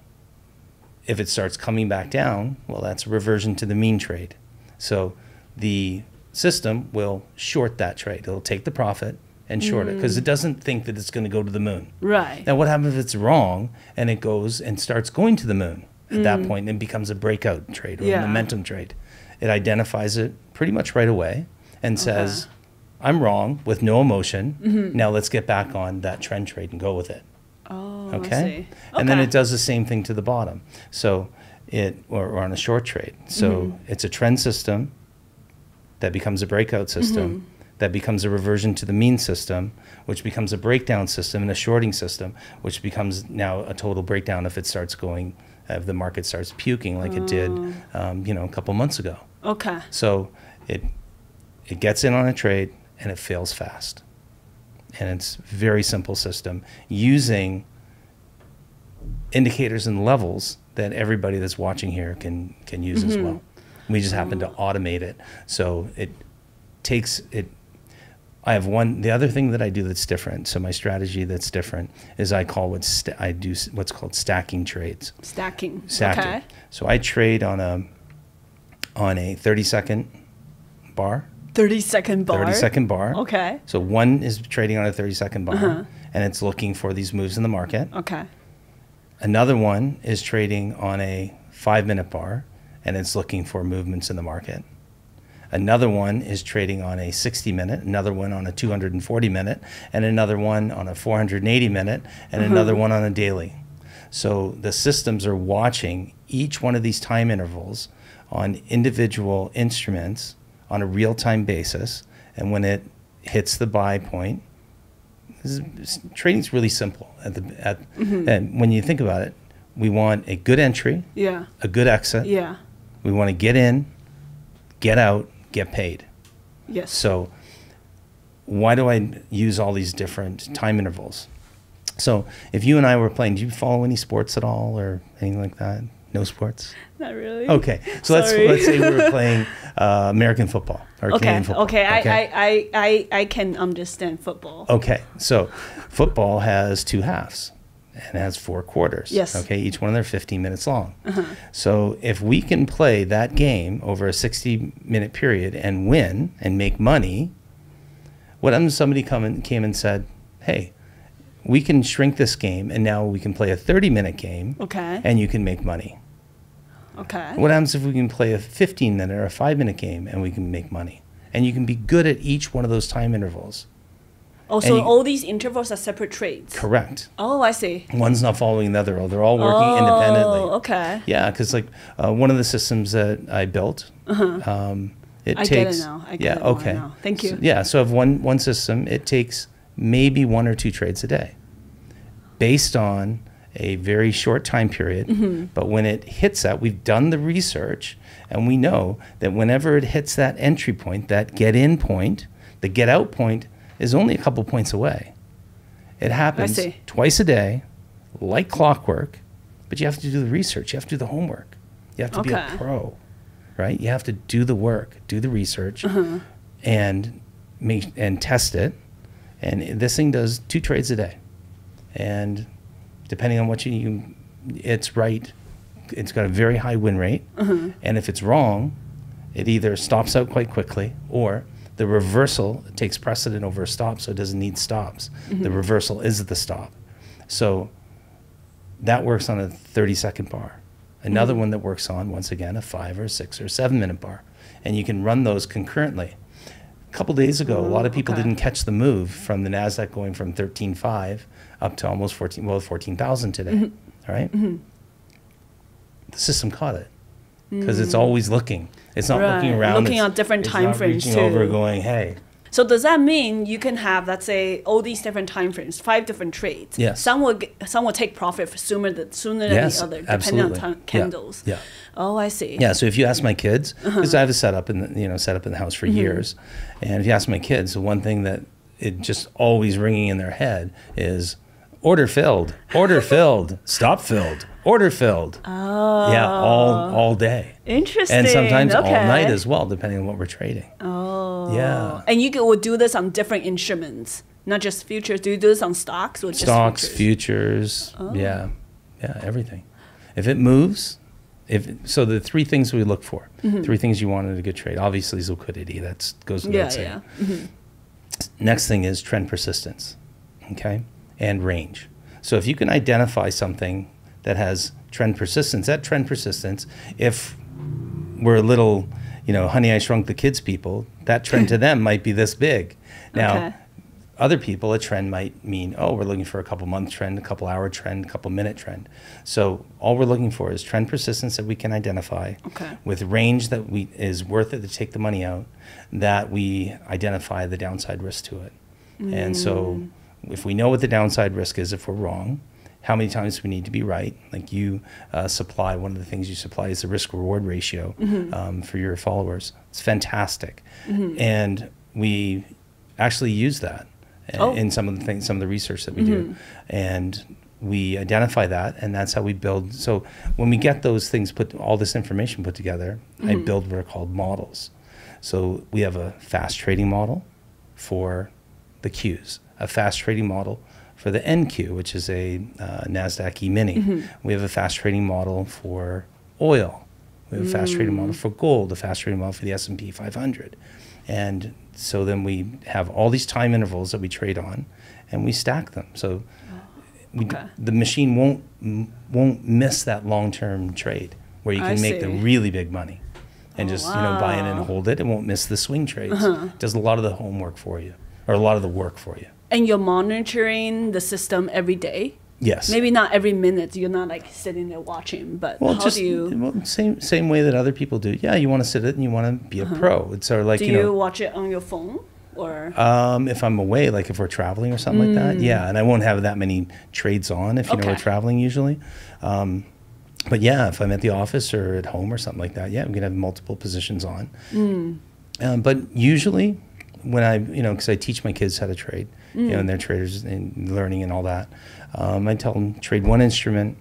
Speaker 1: if it starts coming back down, well, that's a reversion to the mean trade. So the system will short that trade. It'll take the profit and short it, because it doesn't think that it's going to go to the moon.
Speaker 2: Right.
Speaker 1: Now, what happens if it's wrong and it goes and starts going to the moon? At that point, it becomes a breakout trade or a momentum trade. It identifies it pretty much right away and says, I'm wrong, with no emotion. Now let's get back on that trend trade and go with it.
Speaker 2: Oh,
Speaker 1: okay?
Speaker 2: I see.
Speaker 1: And then it does the same thing to the bottom. So or on a short trade. So it's a trend system that becomes a breakout system that becomes a reversion to the mean system, which becomes a breakdown system and a shorting system, which becomes now a total breakdown if it starts going, if the market starts puking like it did, a couple months ago.
Speaker 2: Okay.
Speaker 1: So it gets in on a trade and it fails fast. And it's a very simple system using indicators and levels that everybody that's watching here can use as well. We just happen to automate it. So it takes it. I have the other thing that I do that's different. So my strategy that's different is I do what's called stacking trades. Stacking.
Speaker 2: Okay.
Speaker 1: So I trade on a 30-second bar.
Speaker 2: 30-second bar?
Speaker 1: 30-second bar.
Speaker 2: Okay.
Speaker 1: So one is trading on a 30-second bar, and it's looking for these moves in the market.
Speaker 2: Okay.
Speaker 1: Another one is trading on a 5-minute bar, and it's looking for movements in the market. Another one is trading on a 60-minute, another one on a 240-minute, and another one on a 480-minute, and another one on a daily. So the systems are watching each one of these time intervals on individual instruments on a real-time basis, and when it hits the buy point, trading's really simple. And when you think about it, we want a good entry, a good exit.
Speaker 2: Yeah.
Speaker 1: We want to get in, get out, get paid.
Speaker 2: Yes.
Speaker 1: So why do I use all these different time intervals? So if you and I were playing, do you follow any sports at all or anything like that? No sports?
Speaker 2: Not really.
Speaker 1: Okay. So let's say we were playing American football or Canadian football.
Speaker 2: Okay. I can understand football.
Speaker 1: Okay. So football has 2 halves and it has 4 quarters.
Speaker 2: Yes.
Speaker 1: Okay. Each one of them 15 minutes long. So if we can play that game over a 60-minute period and win and make money, what if somebody came and said, hey, we can shrink this game and now we can play a 30-minute game and you can make money.
Speaker 2: Okay.
Speaker 1: What happens if we can play a 15-minute or a 5-minute game and we can make money? And you can be good at each one of those time intervals.
Speaker 2: Oh, so all these intervals are separate trades?
Speaker 1: Correct.
Speaker 2: Oh, I see.
Speaker 1: One's not following the other. They're all working independently.
Speaker 2: Oh, okay.
Speaker 1: Yeah, because like one of the systems that I built,
Speaker 2: I get it now. I get it now. Thank you.
Speaker 1: So I have one system. It takes maybe 1 or 2 trades a day based on a very short time period. But when it hits that, we've done the research and we know that whenever it hits that entry point, that get in point, the get out point is only a couple points away. It happens twice a day, like clockwork, but you have to do the research. You have to do the homework. You have to be a pro, right? You have to do the work, do the research, and test it. And this thing does 2 trades a day. And depending on what it's right. It's got a very high win rate. And if it's wrong, it either stops out quite quickly or the reversal takes precedent over a stop, so it doesn't need stops. The reversal is the stop. So that works on a 30-second bar. Another one that works on, once again, a 5 or 6 or 7-minute bar. And you can run those concurrently. A couple days ago, a lot of people didn't catch the move from the NASDAQ going from 13.5 up to almost 14,000 today, all right? The system caught it because it's always looking. It's not looking around.
Speaker 2: Looking at different time frames too.
Speaker 1: It's not reaching over going, hey.
Speaker 2: So does that mean you can have, let's say, all these different time frames, 5 different trades?
Speaker 1: Yes.
Speaker 2: Some will take profit sooner than the other, depending on candles.
Speaker 1: Yeah.
Speaker 2: Oh, I see.
Speaker 1: Yeah. So if you ask my kids, because I have a setup in the house for years, and if you ask my kids, the one thing that it just always ringing in their head is order filled, stop filled, order filled.
Speaker 2: Oh.
Speaker 1: Yeah, all day.
Speaker 2: Interesting.
Speaker 1: And sometimes all night as well, depending on what we're trading.
Speaker 2: Oh.
Speaker 1: Yeah.
Speaker 2: And you will do this on different instruments, not just futures. Do you do this on stocks or just
Speaker 1: stocks, futures? Yeah, everything. If it moves, so the 3 things we look for, 3 things you want in a good trade. Obviously, is liquidity. That goes without saying. Next thing is trend persistence, okay, and range. So if you can identify something that has trend persistence, that trend persistence, if we're a little, Honey, I Shrunk the Kids people, that trend to them might be this big. Now, other people, a trend might mean, oh, we're looking for a couple month trend, a couple hour trend, a couple minute trend. So all we're looking for is trend persistence that we can identify with range that is worth it to take the money out, that we identify the downside risk to it. And so if we know what the downside risk is, if we're wrong, how many times we need to be right. Like you supply, one of the things you supply is the risk reward ratio for your followers. It's fantastic. And we actually use that in some of the research that we do. And we identify that, and that's how we build. So when we get those things all this information put together, I build what are called models. So we have a fast trading model for the Qs, a fast trading model for the NQ, which is a NASDAQ E-mini. We have a fast trading model for oil. We have a fast trading model for gold, a fast trading model for the S&P 500. And so then we have all these time intervals that we trade on, and we stack them. So the machine won't miss that long-term trade where you can make the really big money and just buy in and hold it. It won't miss the swing trades. It does a lot of the homework for you, or a lot of the work for you.
Speaker 2: And you're monitoring the system every day?
Speaker 1: Yes.
Speaker 2: Maybe not every minute. You're not like sitting there watching, but how do you?
Speaker 1: Same way that other people do. Yeah, you want to sit it and you want to be a pro. It's sort of like,
Speaker 2: do you watch it on your phone or?
Speaker 1: If I'm away, like if we're traveling or something like that, yeah. And I won't have that many trades on if you know we're traveling usually. But yeah, if I'm at the office or at home or something like that, yeah, we can have multiple positions on. But usually, when because I teach my kids how to trade, and they're traders and learning and all that. I tell them trade one instrument,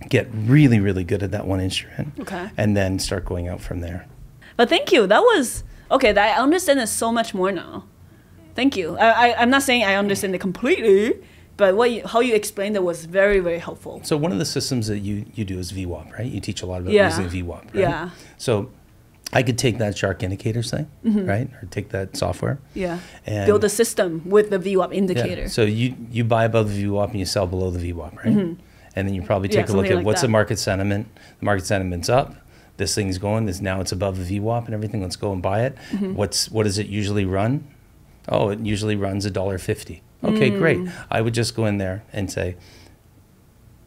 Speaker 1: get really, really good at that one instrument, and then start going out from there.
Speaker 2: But thank you. That was okay. I understand it so much more now. Thank you. I'm not saying I understand it completely, but how you explained it was very, very helpful.
Speaker 1: So one of the systems that you do is VWAP, right? You teach a lot about using VWAP, right?
Speaker 2: Yeah.
Speaker 1: So I could take that shark indicators thing, right? Or take that software.
Speaker 2: Yeah.
Speaker 1: And
Speaker 2: build a system with the VWAP indicator.
Speaker 1: Yeah. So you buy above the VWAP and you sell below the VWAP, right? And then you probably take a look at what's the market sentiment. The market sentiment's up. This thing's going. Now it's above the VWAP and everything. Let's go and buy it. What does it usually run? Oh, it usually runs $1.50. Okay, great. I would just go in there and say,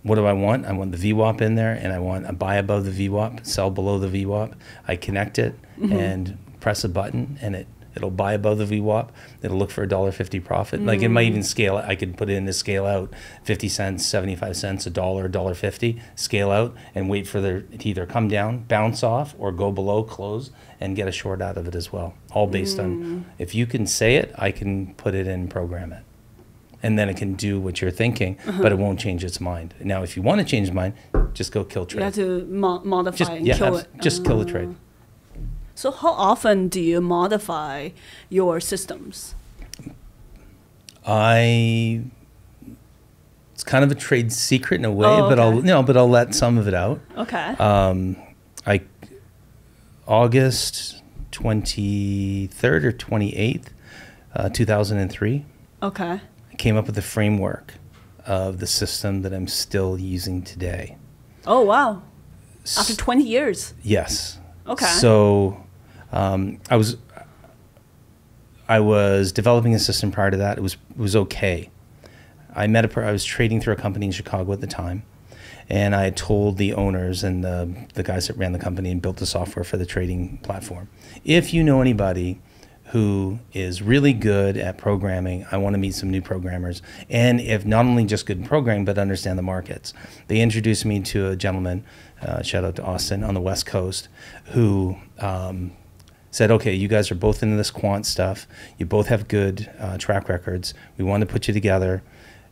Speaker 1: what do I want? I want the VWAP in there, and I want a buy above the VWAP, sell below the VWAP. I connect it and press a button, and it'll buy above the VWAP. It'll look for $1.50 profit. Like it might even scale. I could put it in to scale out 50 cents, 75 cents, $1, $1.50, scale out, and wait for it to either come down, bounce off, or go below, close, and get a short out of it as well. All based on, if you can say it, I can put it in and program it. And then it can do what you're thinking, but it won't change its mind. Now, if you want to change its mind, just go kill trade.
Speaker 2: You have to modify and kill it.
Speaker 1: Just kill the trade.
Speaker 2: So how often do you modify your systems?
Speaker 1: It's kind of a trade secret in a way, but I'll let some of it out.
Speaker 2: Okay.
Speaker 1: August 23rd or 28th, 2003.
Speaker 2: Okay.
Speaker 1: Came up with the framework of the system that I'm still using today.
Speaker 2: Oh, wow. After 20 years.
Speaker 1: Yes.
Speaker 2: Okay.
Speaker 1: So I was developing a system prior to that. It was okay. I was trading through a company in Chicago at the time, and I told the owners and the guys that ran the company and built the software for the trading platform, if you know anybody who is really good at programming, I want to meet some new programmers. And if not only just good in programming, but understand the markets. They introduced me to a gentleman, shout out to Austin, on the West Coast, who said, okay, you guys are both into this quant stuff. You both have good track records. We want to put you together.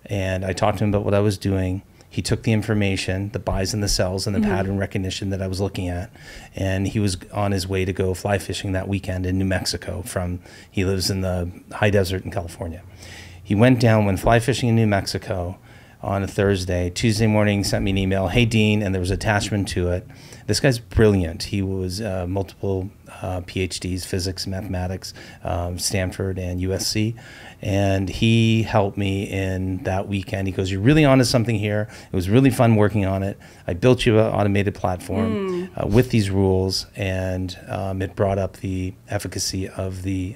Speaker 1: And I talked to him about what I was doing. He took the information, the buys and the sells and the pattern recognition that I was looking at, and he was on his way to go fly fishing that weekend in New Mexico. He lives in the high desert in California. He went fly fishing in New Mexico on a Thursday. Tuesday morning, sent me an email, hey Dean, and there was an attachment to it. This guy's brilliant. He was multiple PhDs, physics, mathematics, Stanford and USC. And he helped me in that weekend. He goes, "You're really onto something here. It was really fun working on it. I built you an automated platform with these rules, and it brought up the efficacy of the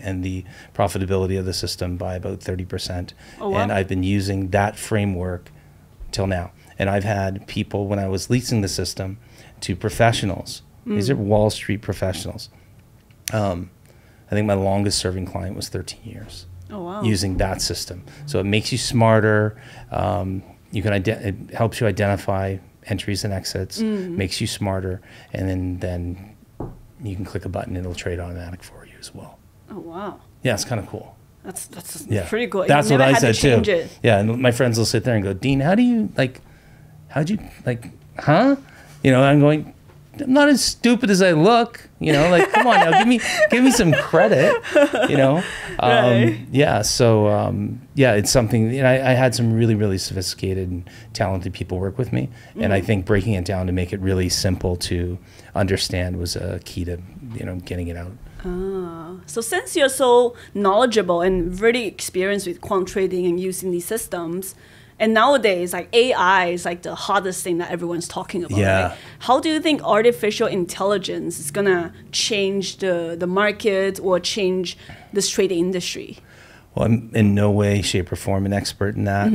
Speaker 1: profitability of the system by about 30%.
Speaker 2: Oh, wow.
Speaker 1: And I've been using that framework till now. And I've had people, when I was leasing the system to professionals, these are Wall Street professionals. I think my longest serving client was 13 years.
Speaker 2: Oh, wow.
Speaker 1: Using that system. So it makes you smarter. It helps you identify entries and exits, makes you smarter, and then you can click a button and it'll trade automatic for you as well.
Speaker 2: Oh, wow.
Speaker 1: Yeah, it's kind of cool.
Speaker 2: That's
Speaker 1: Yeah.
Speaker 2: pretty cool.
Speaker 1: That's
Speaker 2: You
Speaker 1: what
Speaker 2: never
Speaker 1: I
Speaker 2: had to
Speaker 1: said too.
Speaker 2: change it.
Speaker 1: Yeah, and my friends will sit there and go, "Dean, how'd you, huh?" You know, I'm going, "I'm not as stupid as I look." You know, like, come on now, give me some credit. You know,
Speaker 2: Right.
Speaker 1: yeah. So yeah, it's something. You know, I had some really, really sophisticated and talented people work with me, and I think breaking it down to make it really simple to understand was a key to getting it out.
Speaker 2: So since you're so knowledgeable and really experienced with quant trading and using these systems, and nowadays like AI is like the hottest thing that everyone's talking about.
Speaker 1: Yeah.
Speaker 2: Right? How do you think artificial intelligence is gonna change the market or change this trading industry?
Speaker 1: Well, I'm in no way, shape, or form an expert in that.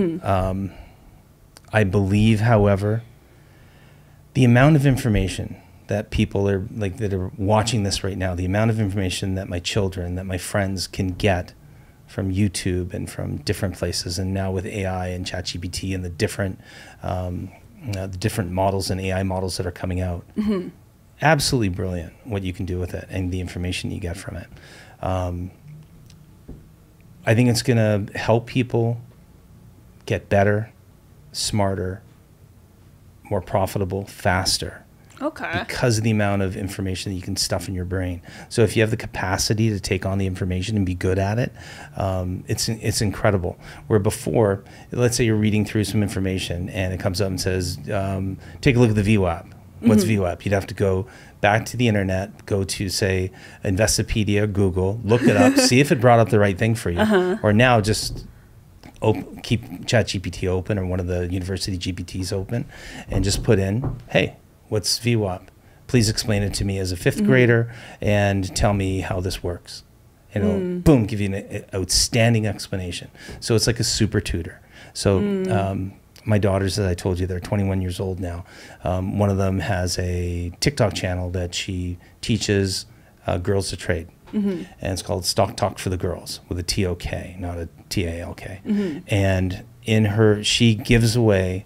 Speaker 1: I believe, however, the amount of information that people that are watching this right now, the amount of information that my children, that my friends can get from YouTube and from different places, and now with AI and ChatGPT and the different models and AI models that are coming out, absolutely brilliant what you can do with it and the information you get from it. I think it's going to help people get better, smarter, more profitable, faster.
Speaker 2: Okay.
Speaker 1: Because of the amount of information that you can stuff in your brain. So if you have the capacity to take on the information and be good at it, it's incredible. Where before, let's say you're reading through some information and it comes up and says, take a look at the VWAP. What's VWAP? You'd have to go back to the internet, go to, say, Investopedia, Google, look it up, see if it brought up the right thing for you. Or now just keep ChatGPT open or one of the university GPTs open and just put in, hey, what's VWAP? Please explain it to me as a fifth grader and tell me how this works. And it'll, boom, give you an outstanding explanation. So it's like a super tutor. So my daughters, as I told you, they're 21 years old now. One of them has a TikTok channel that she teaches girls to trade. And it's called Stock Talk for the Girls with a T-O-K, not a T-A-L-K. And she gives away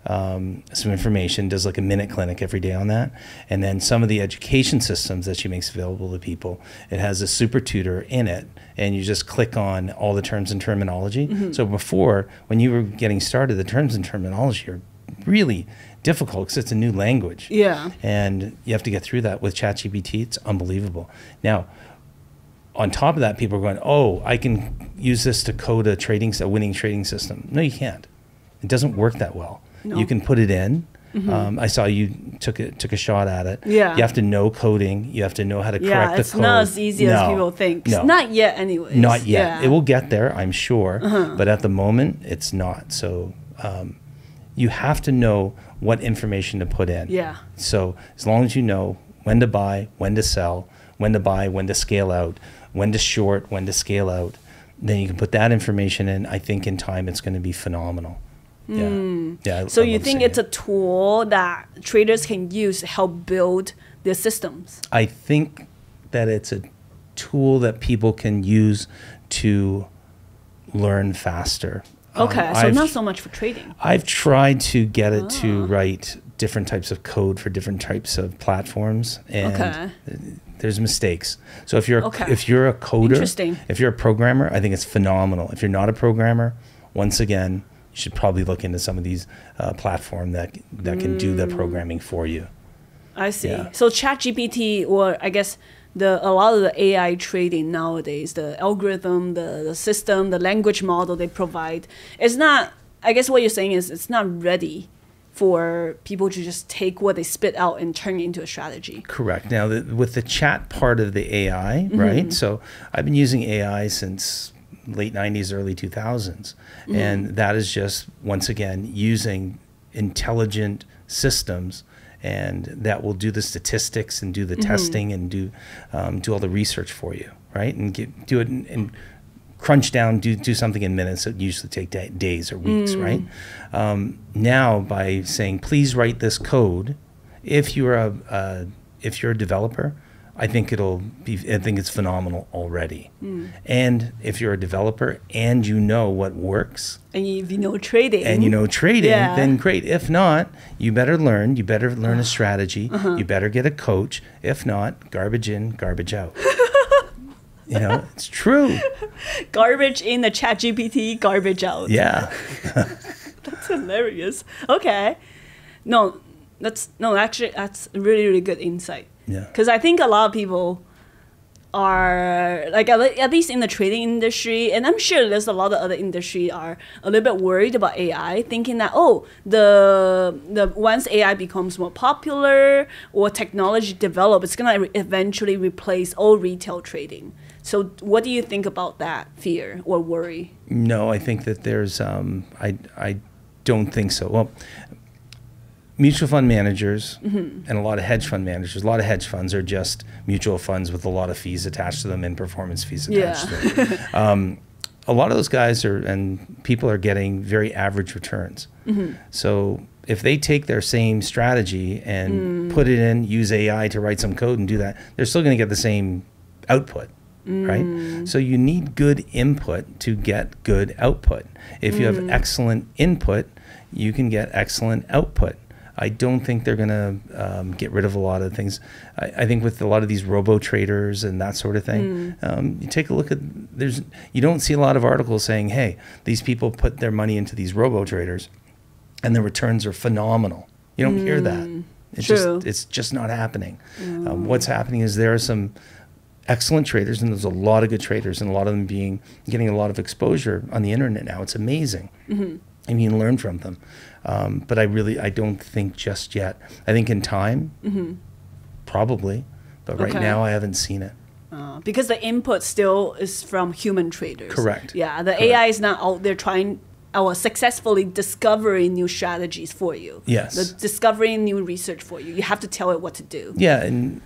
Speaker 1: some information, does like a minute clinic every day on that. And then some of the education systems that she makes available to people, it has a super tutor in it, and you just click on all the terms and terminology. So before, when you were getting started, the terms and terminology are really difficult because it's a new language.
Speaker 2: Yeah.
Speaker 1: And you have to get through that. With ChatGPT, it's unbelievable. Now, on top of that, people are going, oh, I can use this to code a winning trading system. No, you can't. It doesn't work that well.
Speaker 2: No.
Speaker 1: You can put it in. I saw you took a shot at it.
Speaker 2: Yeah.
Speaker 1: You have to know coding. You have to know how to correct the code.
Speaker 2: Yeah, it's not as easy as people think.
Speaker 1: No.
Speaker 2: Not yet anyways.
Speaker 1: Not yet.
Speaker 2: Yeah.
Speaker 1: It will get there, I'm sure. But at the moment, it's not. So you have to know what information to put in.
Speaker 2: Yeah.
Speaker 1: So as long as you know when to buy, when to sell, when to buy, when to scale out, when to short, when to scale out, then you can put that information in. I think in time it's going to be phenomenal. Yeah.
Speaker 2: So you think it's a tool that traders can use to help build their systems?
Speaker 1: I think that it's a tool that people can use to learn faster.
Speaker 2: Okay, so not so much for trading.
Speaker 1: I've tried to get it to write different types of code for different types of platforms, and there's mistakes. So if you're a coder, if you're a programmer, I think it's phenomenal. If you're not a programmer, once again, you should probably look into some of these platforms that can do the programming for you.
Speaker 2: I see.
Speaker 1: Yeah.
Speaker 2: So ChatGPT, or I guess a lot of the AI trading nowadays, the algorithm, the system, the language model they provide, it's not, I guess what you're saying is it's not ready for people to just take what they spit out and turn it into a strategy.
Speaker 1: Correct. Now, with the chat part of the AI, right? So I've been using AI since late 90s, early 2000s. And that is just, once again, using intelligent systems, and that will do the statistics and do the testing and do all the research for you, right? And do it and crunch down, do something in minutes that usually take days or weeks, right? Now, by saying, please write this code, if you're a developer, I think it's phenomenal already. And if you're a developer and you know what works,
Speaker 2: and if you know trading,
Speaker 1: then great. If not, you better learn. You better learn a strategy. You better get a coach. If not, garbage in, garbage out. It's true. Garbage
Speaker 2: in the ChatGPT, garbage out.
Speaker 1: Yeah.
Speaker 2: That's hilarious. Okay. Actually, that's really, really good insight.
Speaker 1: Yeah.
Speaker 2: Because I think a lot of people are, like, at least in the trading industry, and I'm sure there's a lot of other industry are a little bit worried about AI, thinking that, the once AI becomes more popular or technology develop, it's going to eventually replace all retail trading. So what do you think about that fear or worry?
Speaker 1: No, I think that there's, I don't think so. Well, mutual fund managers and a lot of hedge fund managers, a lot of hedge funds are just mutual funds with a lot of fees attached to them and performance fees attached to them. A lot of those guys and people are getting very average returns. So if they take their same strategy and put it in, use AI to write some code and do that, they're still going to get the same output. Right? So you need good input to get good output. If you have excellent input, you can get excellent output. I don't think they're going to get rid of a lot of things. I think with a lot of these robo traders and that sort of thing, you take a look at, you don't see a lot of articles saying, hey, these people put their money into these robo traders and the returns are phenomenal. You don't hear that. It's just not happening. What's happening is there are some excellent traders, and there's a lot of good traders, and a lot of them getting a lot of exposure on the internet now. It's amazing. And you can learn from them. But I don't think just yet. I think in time, probably. But right now, I haven't seen it.
Speaker 2: Because the input still is from human traders.
Speaker 1: Correct.
Speaker 2: Yeah, the AI is not out there trying or successfully discovering new strategies for you.
Speaker 1: Yes.
Speaker 2: Discovering new research for you. You have to tell it what to do.
Speaker 1: Yeah, and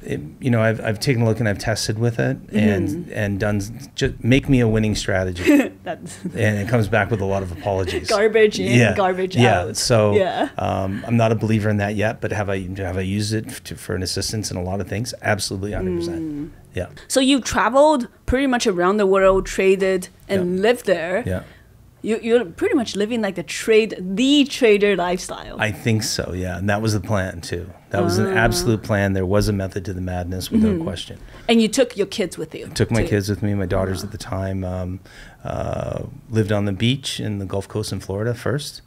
Speaker 1: I've taken a look and I've tested with it and done just make me a winning strategy. And it comes back with a lot of apologies.
Speaker 2: Garbage in, garbage out.
Speaker 1: Yeah. So I'm not a believer in that yet, but have I used it for an assistance in a lot of things? Absolutely, 100%. Yeah.
Speaker 2: So you traveled pretty much around the world, traded, and lived there.
Speaker 1: Yeah.
Speaker 2: You're pretty much living like the trader lifestyle.
Speaker 1: I think so, yeah. And that was the plan, too. That was an absolute plan. There was a method to the madness, without question.
Speaker 2: And you took your kids with you?
Speaker 1: Took my kids with me. My daughters at the time lived on the beach in the Gulf Coast in Florida first.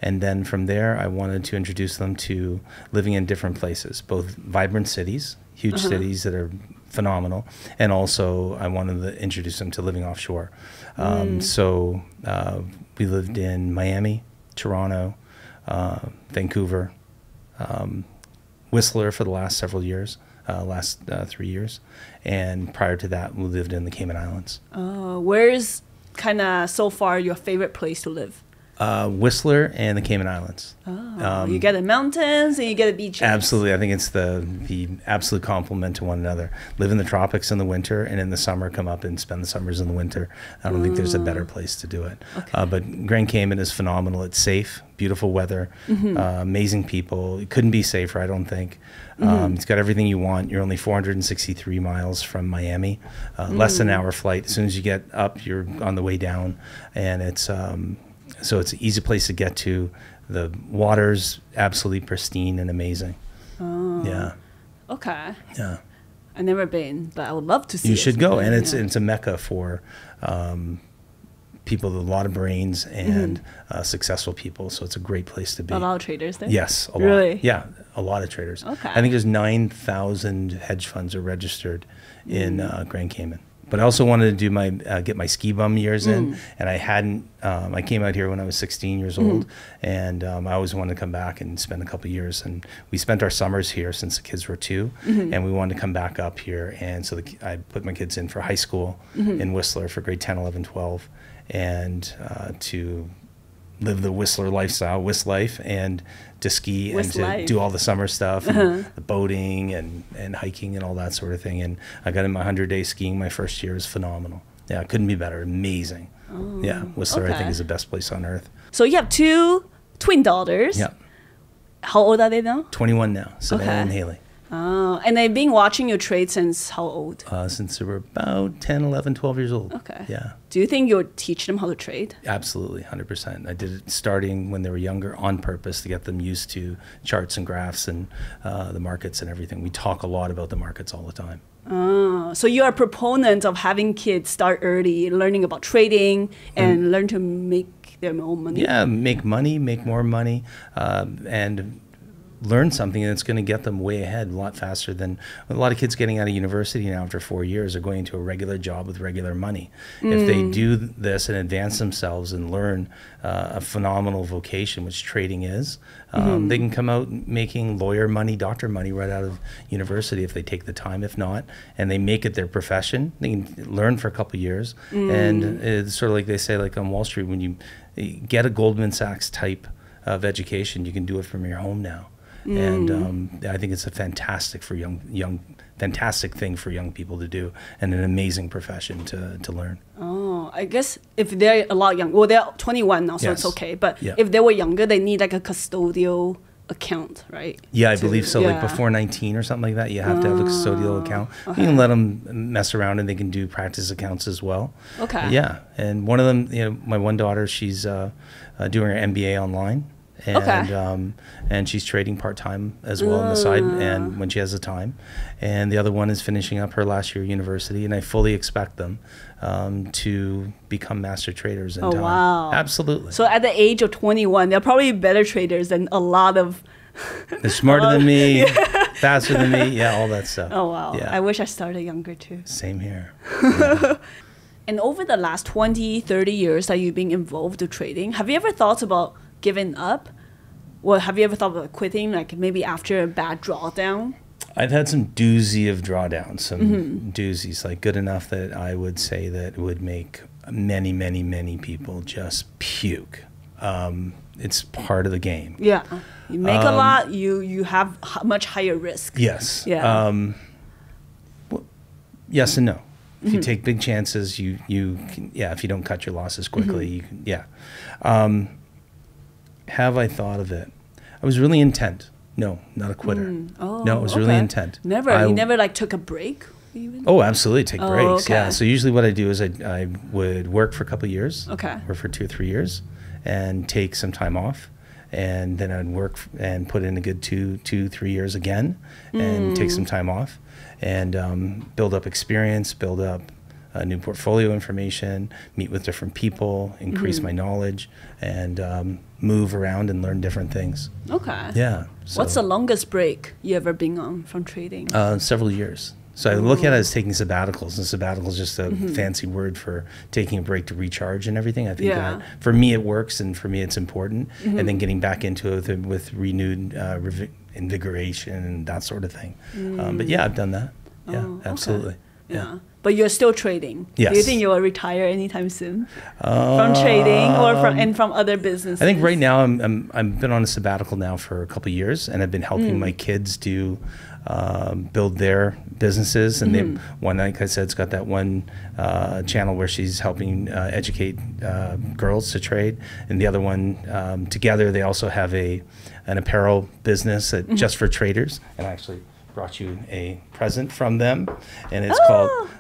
Speaker 1: And then from there, I wanted to introduce them to living in different places, both vibrant cities, huge cities that are phenomenal, and also I wanted to introduce them to living offshore. So we lived in Miami, Toronto, Vancouver, Whistler for the last several years, last 3 years, and prior to that we lived in the Cayman Islands.
Speaker 2: Where's kind of so far your favorite place to live?
Speaker 1: Whistler and the Cayman Islands.
Speaker 2: You get the mountains and you get the beaches.
Speaker 1: Absolutely. I think it's the absolute complement to one another. Live in the tropics in the winter, and in the summer come up and spend the summers in the winter. I don't think there's a better place to do it. But Grand Cayman is phenomenal. It's safe, beautiful weather, amazing people. It couldn't be safer, I don't think. It's got everything you want. You're only 463 miles from Miami, less than an hour flight. As soon as you get up, you're on the way down, and it's so it's an easy place to get to. The water's absolutely pristine and amazing. Yeah.
Speaker 2: Okay.
Speaker 1: Yeah.
Speaker 2: I've never been, but I would love to see it.
Speaker 1: You should go, and it's a mecca for people with a lot of brains and successful people. So it's a great place to be.
Speaker 2: A lot of traders there?
Speaker 1: Yes, a lot.
Speaker 2: Really?
Speaker 1: Yeah, a lot of traders.
Speaker 2: Okay.
Speaker 1: I think there's 9,000 hedge funds are registered in Grand Cayman. But I also wanted to do my get my ski bum years in, and I hadn't. I came out here when I was 16 years old, and I always wanted to come back and spend a couple of years. And we spent our summers here since the kids were 2, and we wanted to come back up here. And so I put my kids in for high school in Whistler for grade 10, 11, 12, and to live the Whistler lifestyle, Whist life, and to ski
Speaker 2: Whist
Speaker 1: and to
Speaker 2: life.
Speaker 1: do all the summer stuff, and the boating and hiking and all that sort of thing. And I got in my 100-day skiing my first year. It was phenomenal. Yeah, it couldn't be better. Amazing. Yeah, Whistler, I think, is the best place on earth.
Speaker 2: So you have 2 twin daughters.
Speaker 1: Yeah.
Speaker 2: How old are they now?
Speaker 1: 21 now, Savannah and Haley.
Speaker 2: Oh, and they've been watching you trade since how old?
Speaker 1: Since they were about 10, 11, 12 years old.
Speaker 2: Okay.
Speaker 1: Yeah.
Speaker 2: Do you think you'll teach them how to trade?
Speaker 1: Absolutely, 100%. I did it starting when they were younger on purpose to get them used to charts and graphs and the markets and everything. We talk a lot about the markets all the time.
Speaker 2: Oh, so you're a proponent of having kids start early, learning about trading, and learn to make their own money?
Speaker 1: Yeah, make money, make more money, and learn something that's going to get them way ahead a lot faster than a lot of kids getting out of university now after 4 years are going into a regular job with regular money. If they do this and advance themselves and learn a phenomenal vocation, which trading is, they can come out making lawyer money, doctor money right out of university if they take the time. If not, and they make it their profession, they can learn for a couple of years. And it's sort of like they say, like on Wall Street, when you get a Goldman Sachs type of education, you can do it from your home now. And I think it's a fantastic thing for young people to do, and an amazing profession to learn.
Speaker 2: Oh, I guess if they're a lot young, well, they're 21 now, so it's okay. But if they were younger, they need like a custodial account, right?
Speaker 1: Yeah, I believe so. Like before 19 or something like that, you have to have a custodial account. You can let them mess around, and they can do practice accounts as well.
Speaker 2: Okay.
Speaker 1: Yeah, and one of them, my one daughter, she's doing her MBA online. And she's trading part-time as well on the side, and when she has the time. And the other one is finishing up her last year of university, and I fully expect them to become master traders in time.
Speaker 2: Wow.
Speaker 1: Absolutely.
Speaker 2: So at the age of 21, they're probably better traders than a lot of...
Speaker 1: They're smarter than me, faster than me, all that stuff.
Speaker 2: Oh, wow.
Speaker 1: Yeah.
Speaker 2: I wish I started younger, too.
Speaker 1: Same here.
Speaker 2: And over the last 20, 30 years that you've been involved in trading, have you ever thought about giving up? Well, have you ever thought about quitting, like maybe after a bad drawdown?
Speaker 1: I've had some doozy of drawdowns, some doozies, like good enough that I would say that it would make many, many, many people just puke. It's part of the game.
Speaker 2: Yeah. You make a lot, you have much higher risk.
Speaker 1: Yes.
Speaker 2: Yeah.
Speaker 1: Well, yes and no. If you take big chances, you can, if you don't cut your losses quickly, you can, have I thought of it? I was really intent. No, not a quitter. No, it was really intent.
Speaker 2: Never? You never like took a break? Even?
Speaker 1: Oh, absolutely. Take breaks.
Speaker 2: Okay.
Speaker 1: Yeah. So usually what I do is I would work for a couple of years.
Speaker 2: Okay.
Speaker 1: Work for 2 or 3 years and take some time off. And then I'd work and put in a good 2, 3 years again and take some time off and build up experience, build up new portfolio information, meet with different people, increase my knowledge, and move around and learn different things.
Speaker 2: Okay.
Speaker 1: Yeah. So,
Speaker 2: what's the longest break you ever been on from trading?
Speaker 1: Several years. So I look at it as taking sabbaticals, and sabbatical is just a fancy word for taking a break to recharge and everything. I think that for me it works, and for me it's important, and then getting back into it with renewed invigoration and that sort of thing. But yeah, I've done that. Yeah, absolutely.
Speaker 2: Okay. Yeah. But you're still trading.
Speaker 1: Yes.
Speaker 2: Do you think you will retire anytime soon from trading or from other businesses?
Speaker 1: I think right now I've been on a sabbatical now for a couple of years, and I've been helping my kids do build their businesses. And one, like I said, it's got that one channel where she's helping educate girls to trade, and the other one together they also have an apparel business just for traders. And I actually brought you a present from them, and it's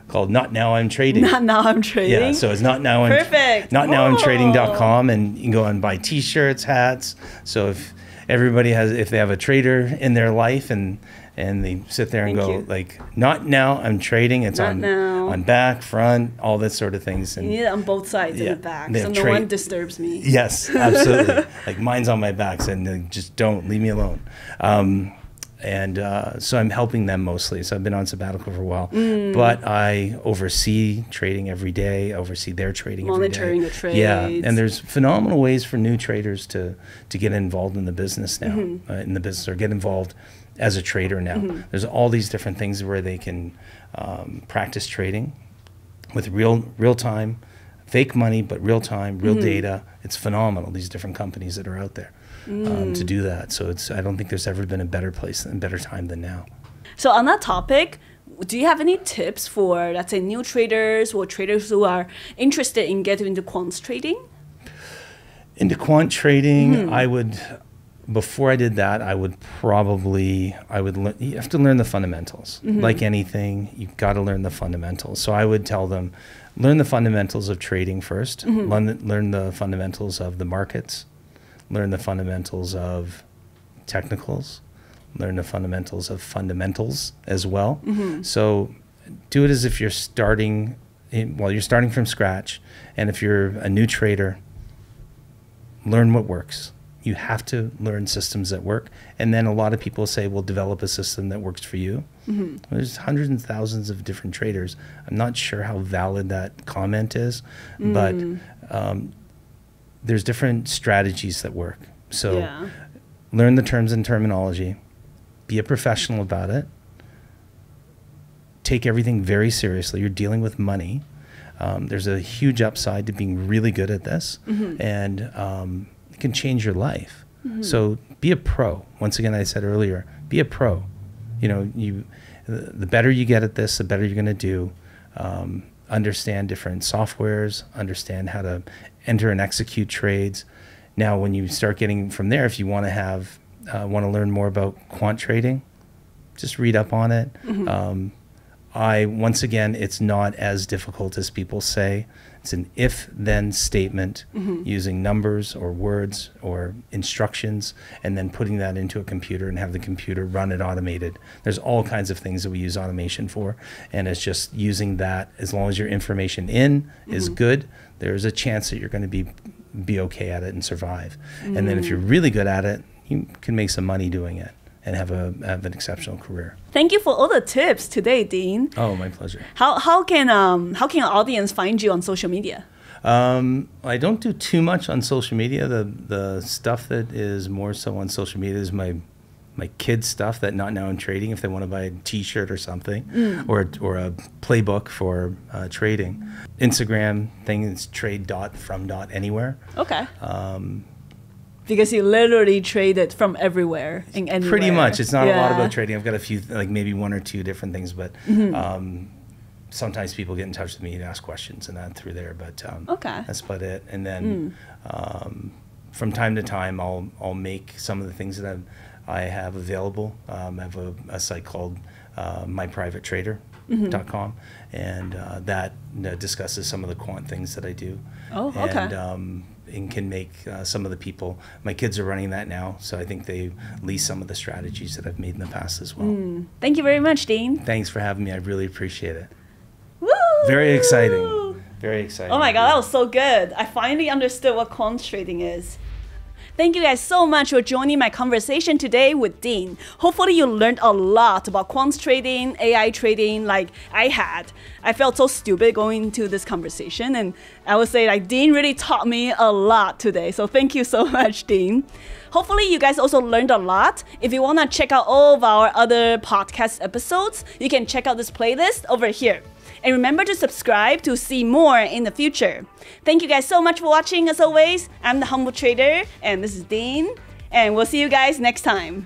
Speaker 1: called Not Now I'm Trading.
Speaker 2: Not Now I'm Trading.
Speaker 1: Yeah, so it's Not Now I'm
Speaker 2: Perfect.
Speaker 1: NotNowI'mTrading.com, and you can go and buy T-shirts, hats. So if they have a trader in their life and they sit there and go like, Not Now I'm Trading. It's on back, front, all that sort of things. And
Speaker 2: you need it on both sides in the back, so no one disturbs me.
Speaker 1: Yes, absolutely. Like mine's on my back, and just don't leave me alone. So I'm helping them mostly. So I've been on sabbatical for a while, but I oversee trading every day, oversee their trading
Speaker 2: monitoring
Speaker 1: every day.
Speaker 2: the trades.
Speaker 1: Yeah, and there's phenomenal ways for new traders to get involved in the business now, or get involved as a trader now. There's all these different things where they can practice trading with real time, fake money, but real time, real data. It's phenomenal, these different companies that are out there. To do that. So I don't think there's ever been a better place and better time than now.
Speaker 2: So on that topic, do you have any tips for, let's say, new traders or traders who are interested in getting into quant trading?
Speaker 1: Into quant trading, I would, before I did that, you have to learn the fundamentals. Like anything, you've got to learn the fundamentals. So I would tell them, learn the fundamentals of trading first, learn the fundamentals of the markets, learn the fundamentals of technicals, learn the fundamentals of fundamentals as well. So do it as if you're starting from scratch. And if you're a new trader, learn what works. You have to learn systems that work. And then a lot of people say, well, develop a system that works for you. There's hundreds and thousands of different traders. I'm not sure how valid that comment is, but there's different strategies that work. So learn the terms and terminology, be a professional about it, take everything very seriously. You're dealing with money. There's a huge upside to being really good at this, and it can change your life. So be a pro. Once again, I said earlier, be a pro. The better you get at this, the better you're going to do. Understand different softwares, understand how to enter and execute trades. Now, when you start getting from there, if you want to learn more about quant trading, just read up on it. Once again, it's not as difficult as people say. It's an if-then statement using numbers or words or instructions, and then putting that into a computer and have the computer run it automated. There's all kinds of things that we use automation for, and it's just using that. As long as your information is good, there's a chance that you're going to be okay at it and survive. And then if you're really good at it, you can make some money doing it and have an exceptional career.
Speaker 2: Thank you for all the tips today, Dean.
Speaker 1: Oh, my pleasure.
Speaker 2: How can our audience find you on social media?
Speaker 1: I don't do too much on social media. The stuff that is more so on social media is my kids' stuff that not now in trading. If they want to buy a T-shirt or something, or a playbook for trading. Instagram thing is trade.from.anywhere.
Speaker 2: Okay. Because you literally traded from everywhere and anywhere.
Speaker 1: Pretty much. It's not a lot about trading. I've got a few, like maybe one or two different things, but sometimes people get in touch with me and ask questions and that through there. But that's about it. And then from time to time, I'll make some of the things that I have available. I have a site called myprivatetrader.com, and that discusses some of the quant things that I do.
Speaker 2: Oh, okay.
Speaker 1: And can make some of the people, my kids are running that now, so I think they lease some of the strategies that I've made in the past as well.
Speaker 2: Thank you very much, Dean.
Speaker 1: Thanks for having me. I really appreciate it.
Speaker 2: Woo!
Speaker 1: Very exciting. Very exciting.
Speaker 2: Oh my God, that was so good. I finally understood what quant trading is. Thank you guys so much for joining my conversation today with Dean. Hopefully you learned a lot about quant trading, AI trading like I had. I felt so stupid going into this conversation, and I would say like Dean really taught me a lot today. So thank you so much, Dean. Hopefully you guys also learned a lot. If you want to check out all of our other podcast episodes, you can check out this playlist over here. And remember to subscribe to see more in the future. Thank you guys so much for watching. As always, I'm the Humble Trader, and this is Dean, and we'll see you guys next time.